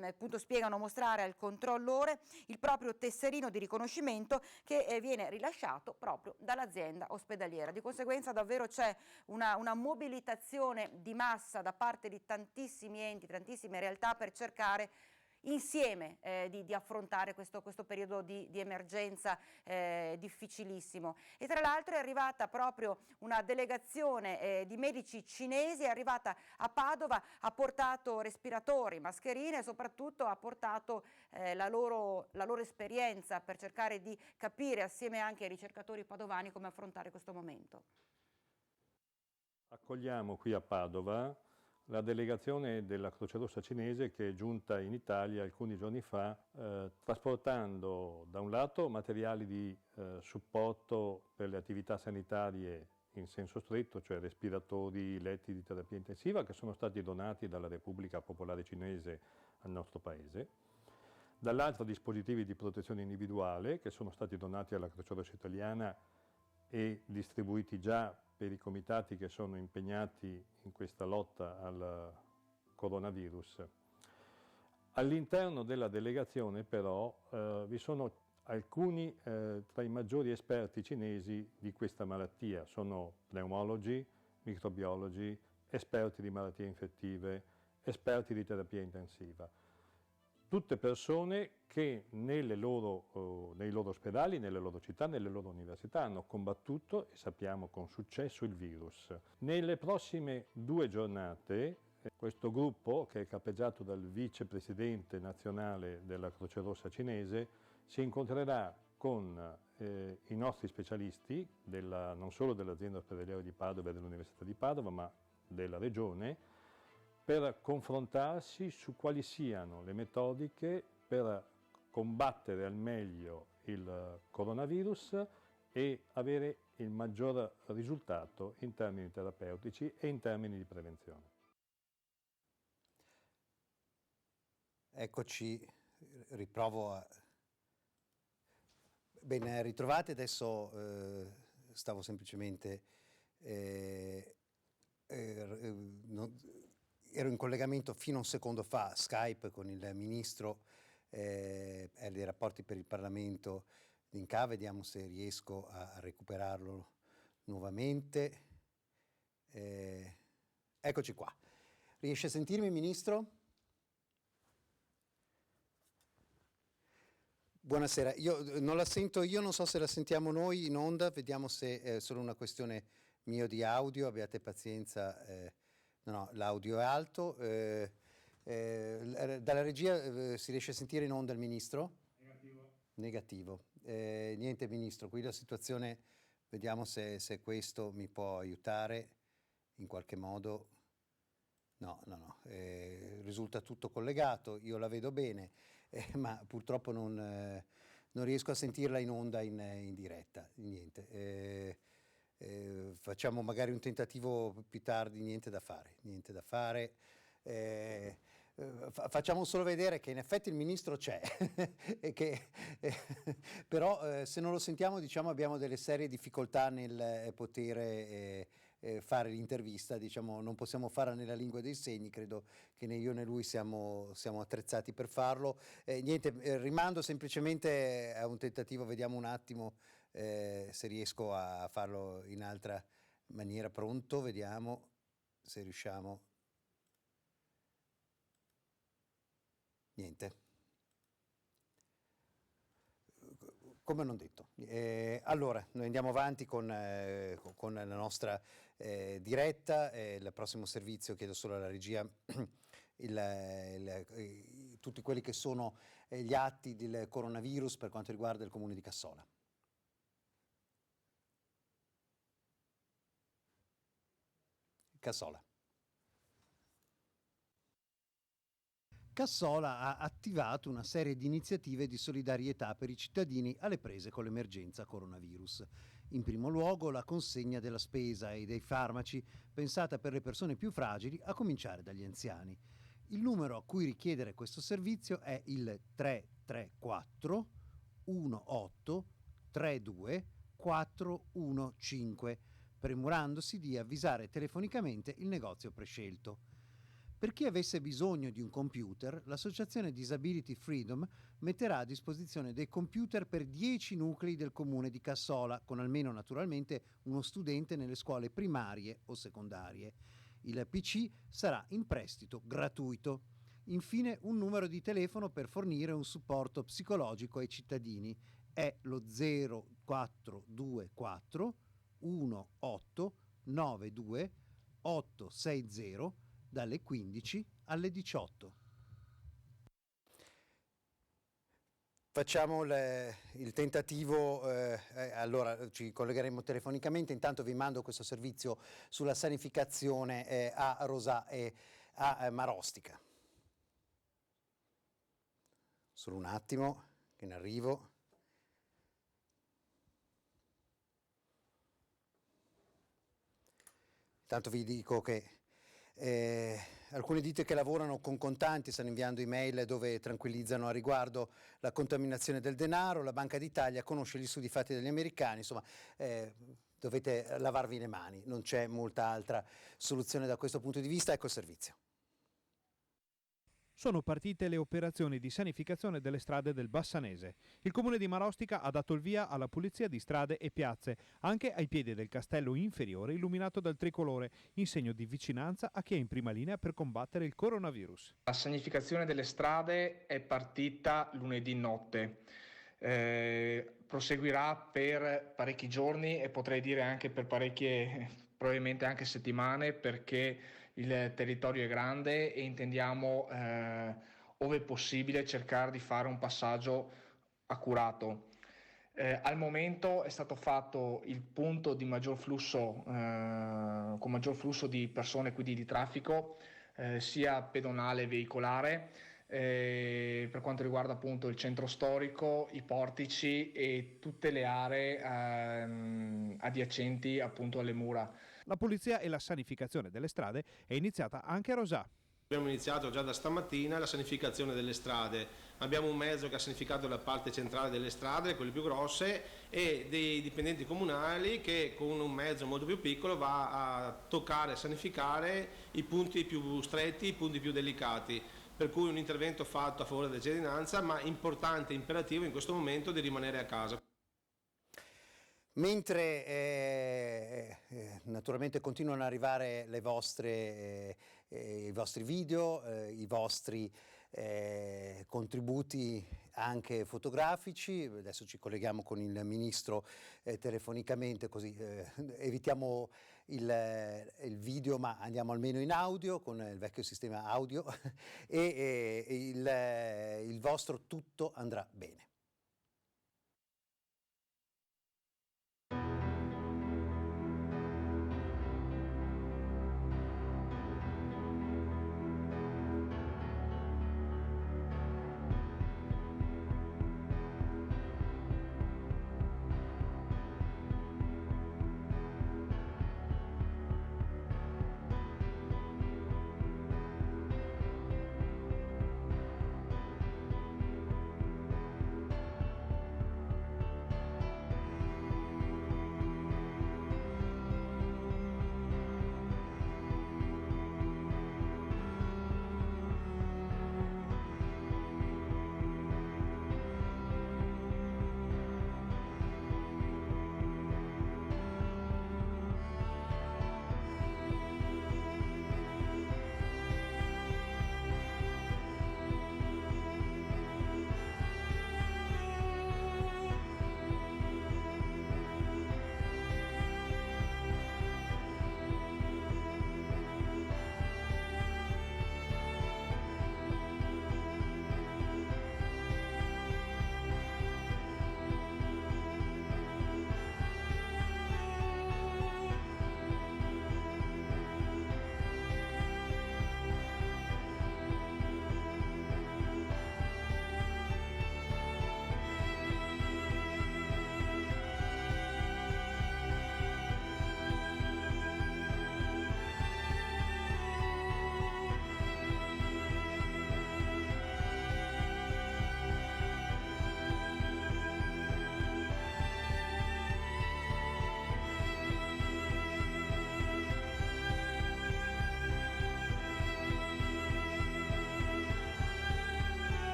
appunto spiegano, mostrare al controllore il proprio tesserino di riconoscimento che viene rilasciato proprio dall'azienda ospedaliera. Di conseguenza davvero c'è una mobilitazione di massa da parte di tantissimi enti, tantissime realtà per cercare insieme di affrontare questo periodo di emergenza difficilissimo. E tra l'altro è arrivata proprio una delegazione di medici cinesi, è arrivata a Padova, ha portato respiratori, mascherine e soprattutto ha portato la loro esperienza per cercare di capire assieme anche ai ricercatori padovani come affrontare questo momento. Accogliamo qui a Padova la delegazione della Croce Rossa cinese che è giunta in Italia alcuni giorni fa trasportando da un lato materiali di supporto per le attività sanitarie in senso stretto, cioè respiratori, letti di terapia intensiva che sono stati donati dalla Repubblica Popolare Cinese al nostro paese, dall'altro dispositivi di protezione individuale che sono stati donati alla Croce Rossa italiana e distribuiti già per i comitati che sono impegnati in questa lotta al coronavirus. All'interno della delegazione però vi sono alcuni tra i maggiori esperti cinesi di questa malattia, sono pneumologi, microbiologi, esperti di malattie infettive, esperti di terapia intensiva. Tutte persone che nei loro ospedali, nelle loro città, nelle loro università hanno combattuto, e sappiamo con successo, il virus. Nelle prossime 2 giornate questo gruppo, che è capeggiato dal vicepresidente nazionale della Croce Rossa cinese, si incontrerà con i nostri specialisti, non solo dell'azienda ospedaliera di Padova e dell'Università di Padova, ma della regione, per confrontarsi su quali siano le metodiche per combattere al meglio il coronavirus e avere il maggior risultato in termini terapeutici e in termini di prevenzione. Eccoci, riprovo a... Ben ritrovati, adesso stavo semplicemente... ero in collegamento fino a un secondo fa, Skype, con il Ministro dei rapporti per il Parlamento di Incà, vediamo se riesco a recuperarlo nuovamente. Eccoci qua. Riesce a sentirmi, Ministro? Buonasera, io non la sento, io non so se la sentiamo noi in onda, vediamo se è solo una questione mio di audio, abbiate pazienza. No, l'audio è alto. Dalla regia si riesce a sentire in onda il Ministro? Negativo. Niente, Ministro, qui la situazione, vediamo se questo mi può aiutare in qualche modo. No, risulta tutto collegato, io la vedo bene, ma purtroppo non non riesco a sentirla in onda in diretta. Niente. Facciamo magari un tentativo più tardi. Niente da fare. Facciamo solo vedere che in effetti il ministro c'è e che, però se non lo sentiamo, diciamo, abbiamo delle serie difficoltà nel poter fare l'intervista, diciamo, non possiamo farla nella lingua dei segni, credo che né io né lui siamo attrezzati per farlo. Niente, rimando semplicemente a un tentativo, vediamo un attimo se riesco a farlo in altra maniera. Pronto, vediamo se riusciamo. Niente. Come non detto. Allora, noi andiamo avanti con la nostra diretta. Il prossimo servizio, chiedo solo alla regia tutti quelli che sono gli atti del coronavirus per quanto riguarda il comune di Cassola. Cassola ha attivato una serie di iniziative di solidarietà per i cittadini alle prese con l'emergenza coronavirus. In primo luogo la consegna della spesa e dei farmaci pensata per le persone più fragili, a cominciare dagli anziani. Il numero a cui richiedere questo servizio è il 334 18 32 415, premurandosi di avvisare telefonicamente il negozio prescelto. Per chi avesse bisogno di un computer, l'associazione Disability Freedom metterà a disposizione dei computer per 10 nuclei del comune di Cassola, con almeno naturalmente uno studente nelle scuole primarie o secondarie. Il PC sarà in prestito gratuito. Infine, un numero di telefono per fornire un supporto psicologico ai cittadini. È lo 0424 18 92 860 dalle 15 alle 18. Facciamo il tentativo, allora ci collegheremo telefonicamente, intanto vi mando questo servizio sulla sanificazione a Rosà e a Marostica. Solo un attimo che ne arrivo. Intanto vi dico che alcune ditte che lavorano con contanti stanno inviando email dove tranquillizzano a riguardo la contaminazione del denaro. La Banca d'Italia conosce gli studi fatti dagli americani, insomma dovete lavarvi le mani, non c'è molta altra soluzione da questo punto di vista. Ecco il servizio. Sono partite le operazioni di sanificazione delle strade del Bassanese. Il comune di Marostica ha dato il via alla pulizia di strade e piazze, anche ai piedi del castello inferiore illuminato dal tricolore, in segno di vicinanza a chi è in prima linea per combattere il coronavirus. La sanificazione delle strade è partita lunedì notte. Proseguirà per parecchi giorni e potrei dire anche per parecchie, probabilmente anche settimane, perché il territorio è grande e intendiamo, ove possibile, cercare di fare un passaggio accurato. Al momento è stato fatto il punto di maggior flusso, con maggior flusso di persone, quindi di traffico, sia pedonale che veicolare, per quanto riguarda appunto il centro storico, i portici e tutte le aree adiacenti appunto alle mura. La pulizia e la sanificazione delle strade è iniziata anche a Rosà. Abbiamo iniziato già da stamattina la sanificazione delle strade. Abbiamo un mezzo che ha sanificato la parte centrale delle strade, quelle più grosse, e dei dipendenti comunali che con un mezzo molto più piccolo va a toccare e sanificare i punti più stretti, i punti più delicati. Per cui un intervento fatto a favore della cittadinanza, ma importante e imperativo in questo momento di rimanere a casa. Mentre naturalmente continuano ad arrivare i vostri video, i vostri contributi anche fotografici. Adesso ci colleghiamo con il Ministro telefonicamente, così evitiamo il video, ma andiamo almeno in audio con il vecchio sistema audio e il vostro tutto andrà bene.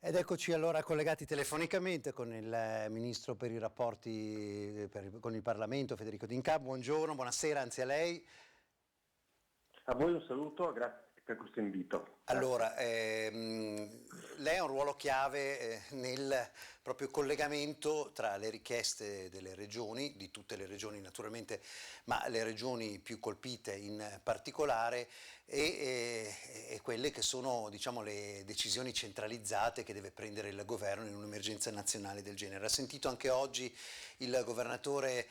Ed eccoci allora collegati telefonicamente con il Ministro per i rapporti con il Parlamento, Federico D'Incà. Buongiorno, buonasera anzi a lei. A voi un saluto, grazie per questo invito. Allora, lei ha un ruolo chiave nel proprio collegamento tra le richieste delle regioni, di tutte le regioni naturalmente, ma le regioni più colpite in particolare, e quelle che sono, diciamo, le decisioni centralizzate che deve prendere il governo in un'emergenza nazionale del genere. Ha sentito anche oggi il governatore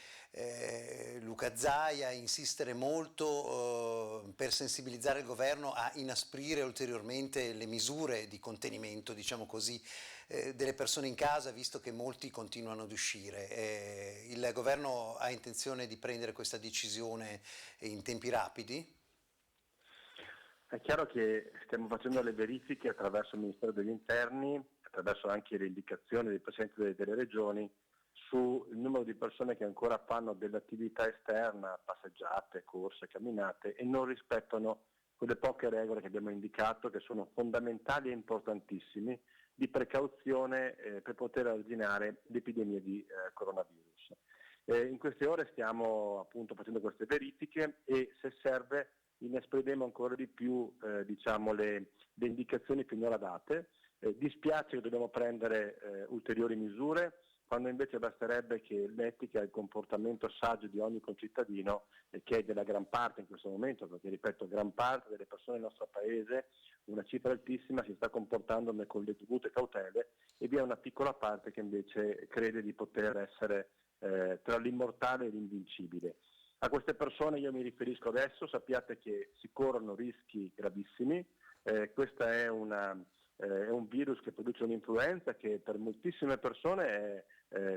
Luca Zaia insistere molto per sensibilizzare il governo a inasprire ulteriormente le misure di contenimento, diciamo così, delle persone in casa, visto che molti continuano ad uscire. Il governo ha intenzione di prendere questa decisione in tempi rapidi? È chiaro che stiamo facendo le verifiche attraverso il Ministero degli Interni, attraverso anche le indicazioni dei presidenti delle regioni, sul numero di persone che ancora fanno dell'attività esterna, passeggiate, corse, camminate, e non rispettano quelle poche regole che abbiamo indicato, che sono fondamentali e importantissimi di precauzione per poter arginare l'epidemia di coronavirus. In queste ore stiamo appunto facendo queste verifiche e, se serve, inesprimeremo ancora di più le indicazioni finora date. Dispiace che dobbiamo prendere ulteriori misure, quando invece basterebbe che l'etica e il comportamento saggio di ogni concittadino, che è della gran parte in questo momento, perché ripeto, gran parte delle persone nel nostro paese, una cifra altissima, si sta comportando con le dovute cautele, e vi è una piccola parte che invece crede di poter essere tra l'immortale e l'invincibile. A queste persone io mi riferisco adesso, sappiate che si corrono rischi gravissimi, questa è un virus che produce un'influenza che per moltissime persone è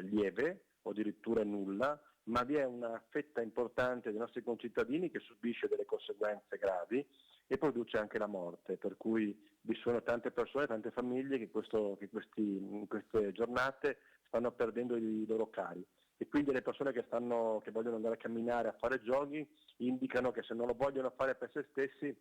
lieve o addirittura nulla, ma vi è una fetta importante dei nostri concittadini che subisce delle conseguenze gravi e produce anche la morte, per cui vi sono tante persone, tante famiglie che in queste giornate stanno perdendo i loro cari, e quindi le persone che vogliono andare a camminare, a fare jogging, indicano che se non lo vogliono fare per se stessi,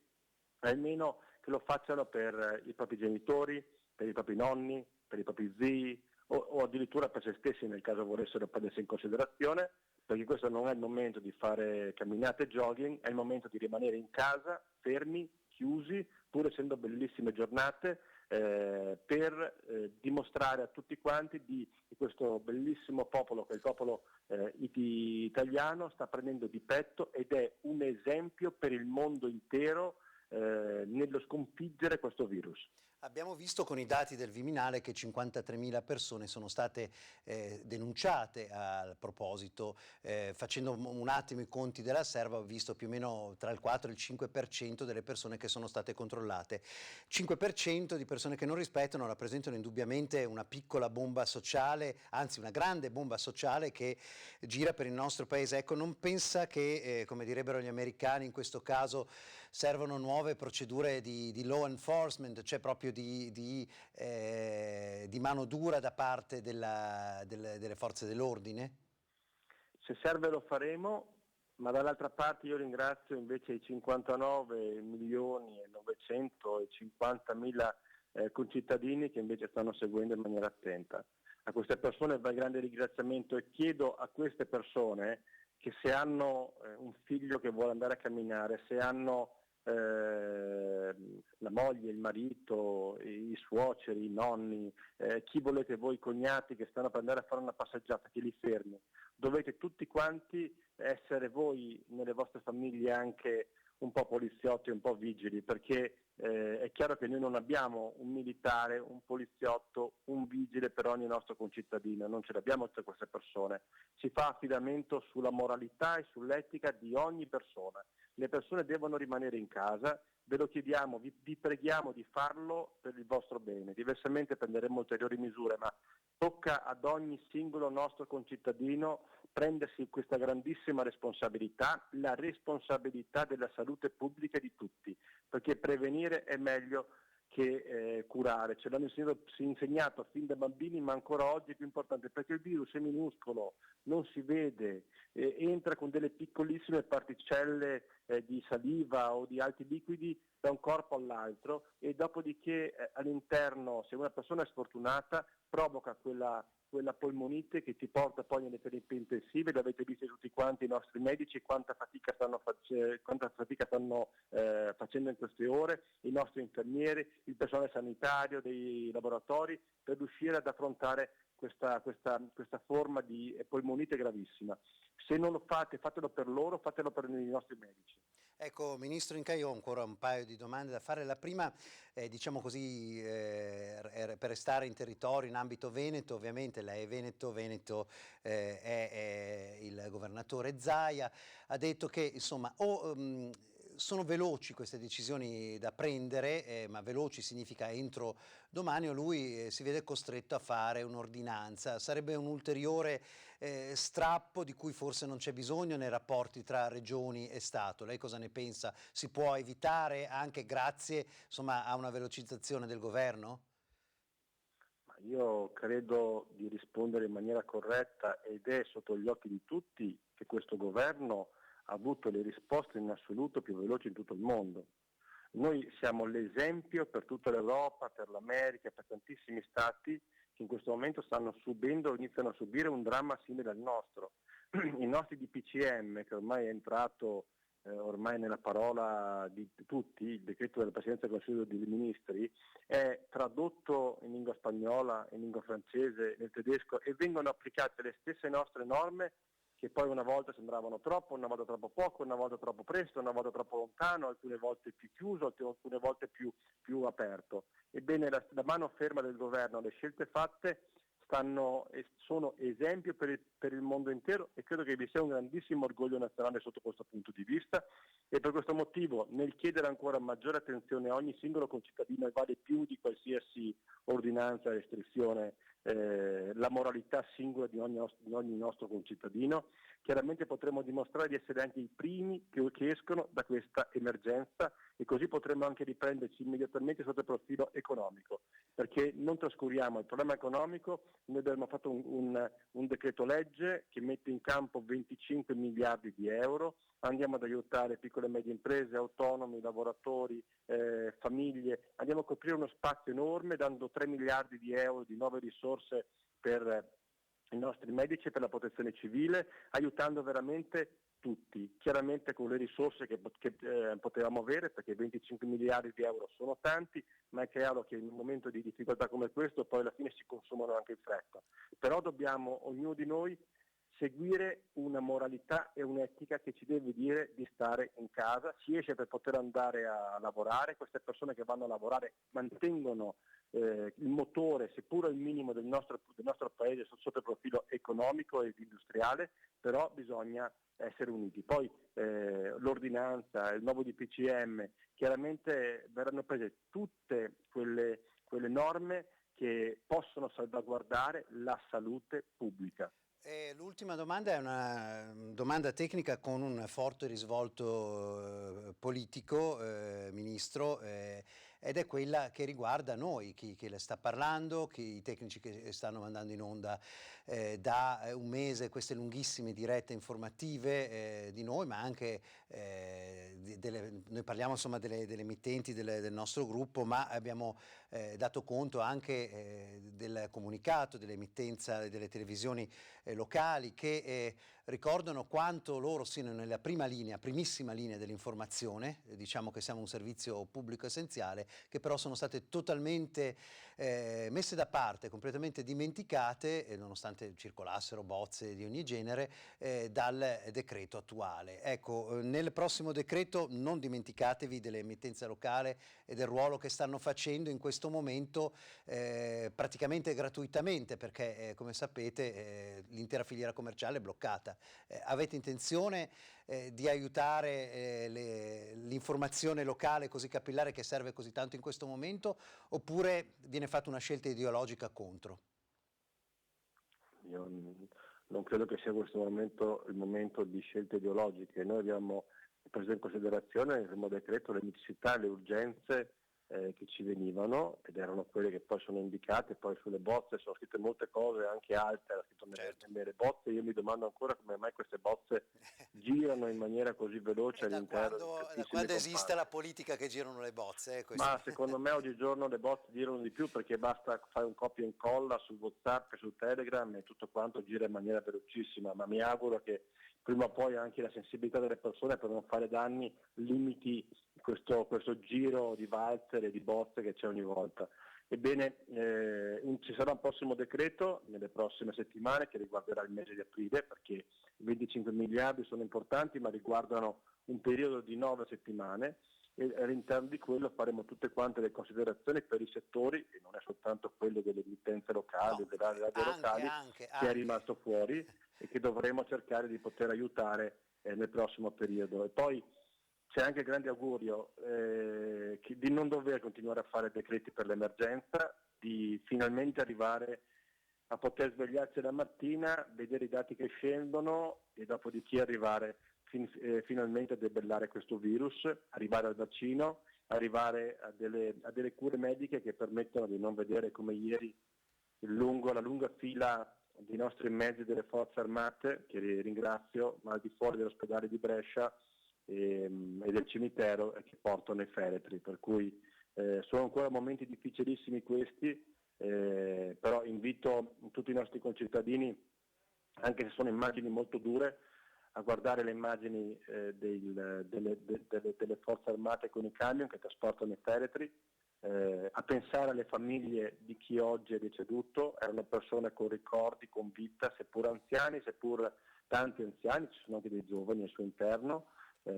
almeno che lo facciano per i propri genitori, per i propri nonni, per i propri zii, o addirittura per se stessi nel caso volessero prendersi in considerazione, perché questo non è il momento di fare camminate e jogging, è il momento di rimanere in casa, fermi, chiusi, pur essendo bellissime giornate, per dimostrare a tutti quanti di questo bellissimo popolo, che il popolo italiano sta prendendo di petto ed è un esempio per il mondo intero nello sconfiggere questo virus. Abbiamo visto con i dati del Viminale che 53.000 persone sono state denunciate al proposito. Facendo un attimo i conti della serva, ho visto più o meno tra il 4 e il 5% delle persone che sono state controllate. 5% di persone che non rispettano rappresentano indubbiamente una piccola bomba sociale, anzi una grande bomba sociale che gira per il nostro paese. Ecco, non pensa che, come direbbero gli americani in questo caso, servono nuove procedure di law enforcement, cioè proprio di mano dura da parte delle forze dell'ordine? Se serve lo faremo, ma dall'altra parte io ringrazio invece i 59.950.000 concittadini che invece stanno seguendo in maniera attenta. A queste persone va il grande ringraziamento, e chiedo a queste persone che, se hanno un figlio che vuole andare a camminare, se hanno la moglie, il marito, i suoceri, i nonni, chi volete voi, i cognati che stanno per andare a fare una passeggiata, che li fermi. Dovete tutti quanti essere voi nelle vostre famiglie anche un po' poliziotti, un po' vigili, perché è chiaro che noi non abbiamo un militare, un poliziotto, un vigile per ogni nostro concittadino, non ce l'abbiamo tutte queste persone. Si fa affidamento sulla moralità e sull'etica di ogni persona. Le persone devono rimanere in casa, ve lo chiediamo, vi preghiamo di farlo per il vostro bene, diversamente prenderemo ulteriori misure, ma tocca ad ogni singolo nostro concittadino prendersi questa grandissima responsabilità, la responsabilità della salute pubblica di tutti, perché prevenire è meglio che curare. Ce l'hanno insegnato fin da bambini, ma ancora oggi è più importante, perché il virus è minuscolo, non si vede, entra con delle piccolissime particelle di saliva o di altri liquidi da un corpo all'altro e dopodiché all'interno, se una persona è sfortunata, provoca quella polmonite che ti porta poi nelle terapie intensive. L'avete visto tutti quanti i nostri medici quanta fatica stanno facendo in queste ore, i nostri infermieri, il personale sanitario dei laboratori, per riuscire ad affrontare questa forma di polmonite gravissima. Se non lo fate, fatelo per loro, fatelo per i nostri medici. Ecco, Ministro Incà, io ho ancora un paio di domande da fare. La prima, diciamo così, per restare in territorio, in ambito Veneto, ovviamente lei è Veneto, è il governatore Zaia, ha detto che insomma sono veloci queste decisioni da prendere, ma veloci significa entro domani, o lui si vede costretto a fare un'ordinanza. Sarebbe un ulteriore strappo di cui forse non c'è bisogno nei rapporti tra regioni e Stato. Lei cosa ne pensa? Si può evitare anche grazie, insomma, a una velocizzazione del governo? Io credo di rispondere in maniera corretta, ed è sotto gli occhi di tutti che questo governo ha avuto le risposte in assoluto più veloci in tutto il mondo. Noi siamo l'esempio per tutta l'Europa, per l'America, per tantissimi stati che in questo momento iniziano a subire un dramma simile al nostro. I nostri DPCM, che ormai è entrato ormai nella parola di tutti, il decreto della Presidenza del Consiglio dei Ministri, è tradotto in lingua spagnola, in lingua francese, nel tedesco, e vengono applicate le stesse nostre norme che poi una volta sembravano troppo, una volta troppo poco, una volta troppo presto, una volta troppo lontano, alcune volte più chiuso, alcune volte più aperto. Ebbene, la mano ferma del governo, le scelte fatte sono esempio per il mondo intero, e credo che vi sia un grandissimo orgoglio nazionale sotto questo punto di vista, e per questo motivo, nel chiedere ancora maggiore attenzione a ogni singolo concittadino, vale più di qualsiasi ordinanza, restrizione, la moralità singola di ogni nostro concittadino. Chiaramente potremo dimostrare di essere anche i primi che escono da questa emergenza, e così potremo anche riprenderci immediatamente sotto il profilo economico, perché non trascuriamo il problema economico. Noi abbiamo fatto un decreto legge che mette in campo 25 miliardi di euro, andiamo ad aiutare piccole e medie imprese, autonomi, lavoratori, famiglie, andiamo a coprire uno spazio enorme dando 3 miliardi di euro di nuove risorse per i nostri medici e per la protezione civile, aiutando veramente tutti, chiaramente con le risorse che potevamo avere, perché 25 miliardi di euro sono tanti, ma è chiaro che in un momento di difficoltà come questo poi alla fine si consumano anche in fretta. Però dobbiamo, ognuno di noi, seguire una moralità e un'etica che ci deve dire di stare in casa. Si esce per poter andare a lavorare, queste persone che vanno a lavorare mantengono il motore, seppur il minimo del nostro paese sotto il profilo economico e industriale, però bisogna essere uniti. Poi l'ordinanza, il nuovo DPCM, chiaramente verranno prese tutte quelle norme che possono salvaguardare la salute pubblica. L'ultima domanda è una domanda tecnica con un forte risvolto politico, Ministro, ed è quella che riguarda noi, chi le sta parlando, i tecnici che stanno mandando in onda da un mese queste lunghissime dirette informative di noi, ma anche noi parliamo insomma delle emittenti del nostro gruppo, ma abbiamo dato conto anche del comunicato dell'emittenza delle televisioni locali che ricordano quanto loro siano nella primissima linea dell'informazione. Diciamo che siamo un servizio pubblico essenziale, che però sono state totalmente messe da parte, completamente dimenticate, nonostante circolassero bozze di ogni genere, dal decreto attuale. Ecco, nel prossimo decreto non dimenticatevi dell'emittenza locale e del ruolo che stanno facendo in questo momento praticamente gratuitamente, perché come sapete l'intera filiera commerciale è bloccata. Avete intenzione di aiutare l'informazione locale così capillare che serve così tanto in questo momento, oppure viene fatta una scelta ideologica contro? Io non credo che sia questo il momento di scelte ideologiche. Noi abbiamo preso in considerazione nel primo decreto le necessità e le urgenze che ci venivano, ed erano quelle che poi sono indicate. Poi sulle bozze sono scritte molte cose, anche altre, era scritto nelle bozze. Io mi domando ancora come mai queste bozze girano in maniera così veloce all'interno Da quando esiste la politica che girano le bozze? Ma secondo me oggigiorno le bozze girano di più, perché basta fare un copia e incolla su WhatsApp e su Telegram e tutto quanto gira in maniera velocissima, ma mi auguro che prima o poi anche la sensibilità delle persone per non fare danni limiti questo giro di valzer e di bozze che c'è ogni volta. Ebbene, ci sarà un prossimo decreto nelle prossime settimane che riguarderà il mese di aprile, perché 25 miliardi sono importanti, ma riguardano un periodo di 9 settimane, e all'interno di quello faremo tutte quante le considerazioni per i settori, e non è soltanto quello delle emittenze locali, delle radio locali, che è rimasto fuori e che dovremo cercare di poter aiutare nel prossimo periodo. E poi c'è anche il grande augurio di non dover continuare a fare decreti per l'emergenza, di finalmente arrivare a poter svegliarsi la mattina, vedere i dati che scendono e dopodiché arrivare finalmente a debellare questo virus, arrivare al vaccino, arrivare a delle cure mediche che permettono di non vedere come ieri la lunga fila dei nostri mezzi delle forze armate, che ringrazio, ma al di fuori dell'ospedale di Brescia e del cimitero, che portano i feretri, per cui sono ancora momenti difficilissimi questi, però invito tutti i nostri concittadini, anche se sono immagini molto dure, a guardare le immagini delle forze armate con i camion che trasportano i feretri, a pensare alle famiglie di chi oggi è deceduto. Erano persone con ricordi, con vita, seppur anziani, seppur tanti anziani, ci sono anche dei giovani al suo interno,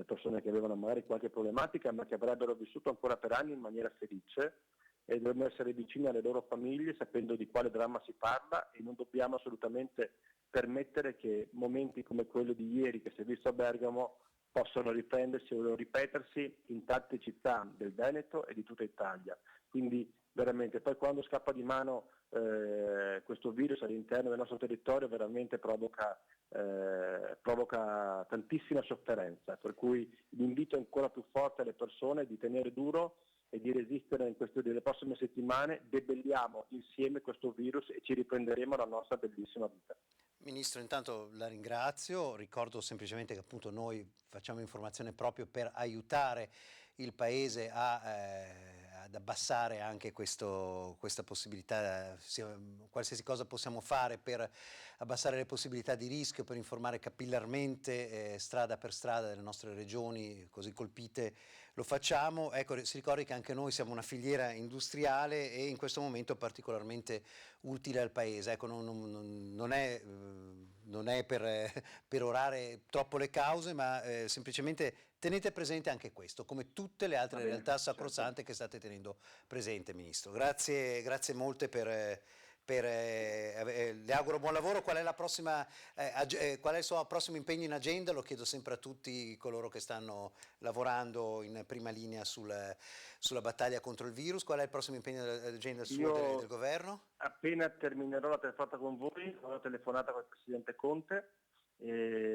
persone che avevano magari qualche problematica, ma che avrebbero vissuto ancora per anni in maniera felice, e dobbiamo essere vicini alle loro famiglie sapendo di quale dramma si parla, e non dobbiamo assolutamente permettere che momenti come quello di ieri che si è visto a Bergamo possano riprendersi o ripetersi in tante città del Veneto e di tutta Italia. Quindi veramente poi quando scappa di mano questo virus all'interno del nostro territorio veramente provoca tantissima sofferenza, per cui l'invito è ancora più forte alle persone di tenere duro e di resistere nelle prossime settimane. Debelliamo insieme questo virus e ci riprenderemo la nostra bellissima vita. Ministro, intanto la ringrazio, ricordo semplicemente che appunto noi facciamo informazione proprio per aiutare il Paese ad abbassare anche questa possibilità, qualsiasi cosa possiamo fare per abbassare le possibilità di rischio, per informare capillarmente strada per strada delle nostre regioni così colpite, lo facciamo. Ecco, si ricordi che anche noi siamo una filiera industriale e in questo momento particolarmente utile al Paese. Ecco, non è per orare troppo le cause, ma semplicemente tenete presente anche questo, come tutte le altre realtà sacrosante che state tenendo presente, Ministro. Grazie molte le auguro buon lavoro. Qual è qual è il suo prossimo impegno in agenda? Lo chiedo sempre a tutti coloro che stanno lavorando in prima linea sulla battaglia contro il virus. Qual è il prossimo impegno dell'agenda del governo? Appena terminerò la telefonata con voi, ho una telefonata con il Presidente Conte,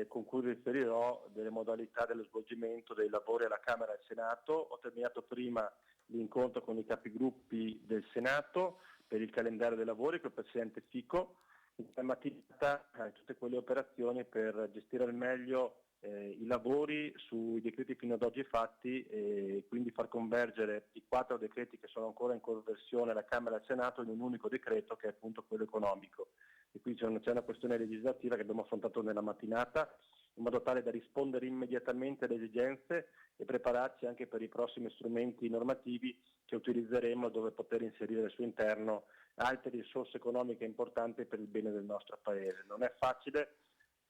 con cui riferirò delle modalità dello svolgimento dei lavori alla Camera e al Senato. Ho terminato prima l'incontro con i capigruppi del Senato per il calendario dei lavori con il Presidente Fico, in mattinata tutte quelle operazioni per gestire al meglio i lavori sui decreti fino ad oggi fatti, e quindi far convergere i 4 decreti che sono ancora in conversione alla Camera e al Senato in un unico decreto, che è appunto quello economico. E qui c'è una questione legislativa che abbiamo affrontato nella mattinata, in modo tale da rispondere immediatamente alle esigenze e prepararci anche per i prossimi strumenti normativi che utilizzeremo, dove poter inserire al suo interno altre risorse economiche importanti per il bene del nostro Paese. Non è facile,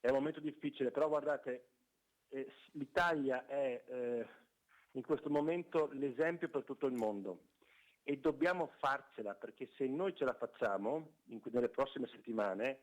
è un momento difficile, però guardate, l'Italia è in questo momento l'esempio per tutto il mondo e dobbiamo farcela, perché se noi ce la facciamo nelle prossime settimane,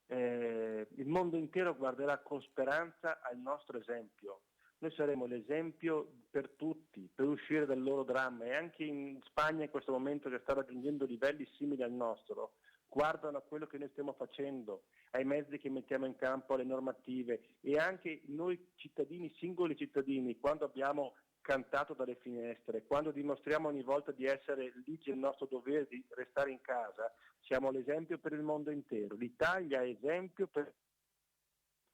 il mondo intero guarderà con speranza al nostro esempio. Noi saremo l'esempio per tutti, per uscire dal loro dramma, e anche in Spagna in questo momento, che sta raggiungendo livelli simili al nostro, guardano a quello che noi stiamo facendo, ai mezzi che mettiamo in campo, alle normative, e anche noi cittadini, singoli cittadini, quando abbiamo cantato dalle finestre, quando dimostriamo ogni volta di essere ligi il nostro dovere di restare in casa, siamo l'esempio per il mondo intero. L'Italia è esempio per...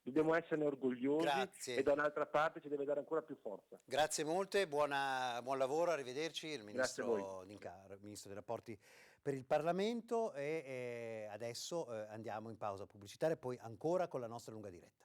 Dobbiamo esserne orgogliosi. Grazie. E dall'altra parte ci deve dare ancora più forza. Grazie molte, buon lavoro, arrivederci. Il ministro Grazie Ministro dei Rapporti per il Parlamento e adesso andiamo in pausa pubblicitaria, poi ancora con la nostra lunga diretta.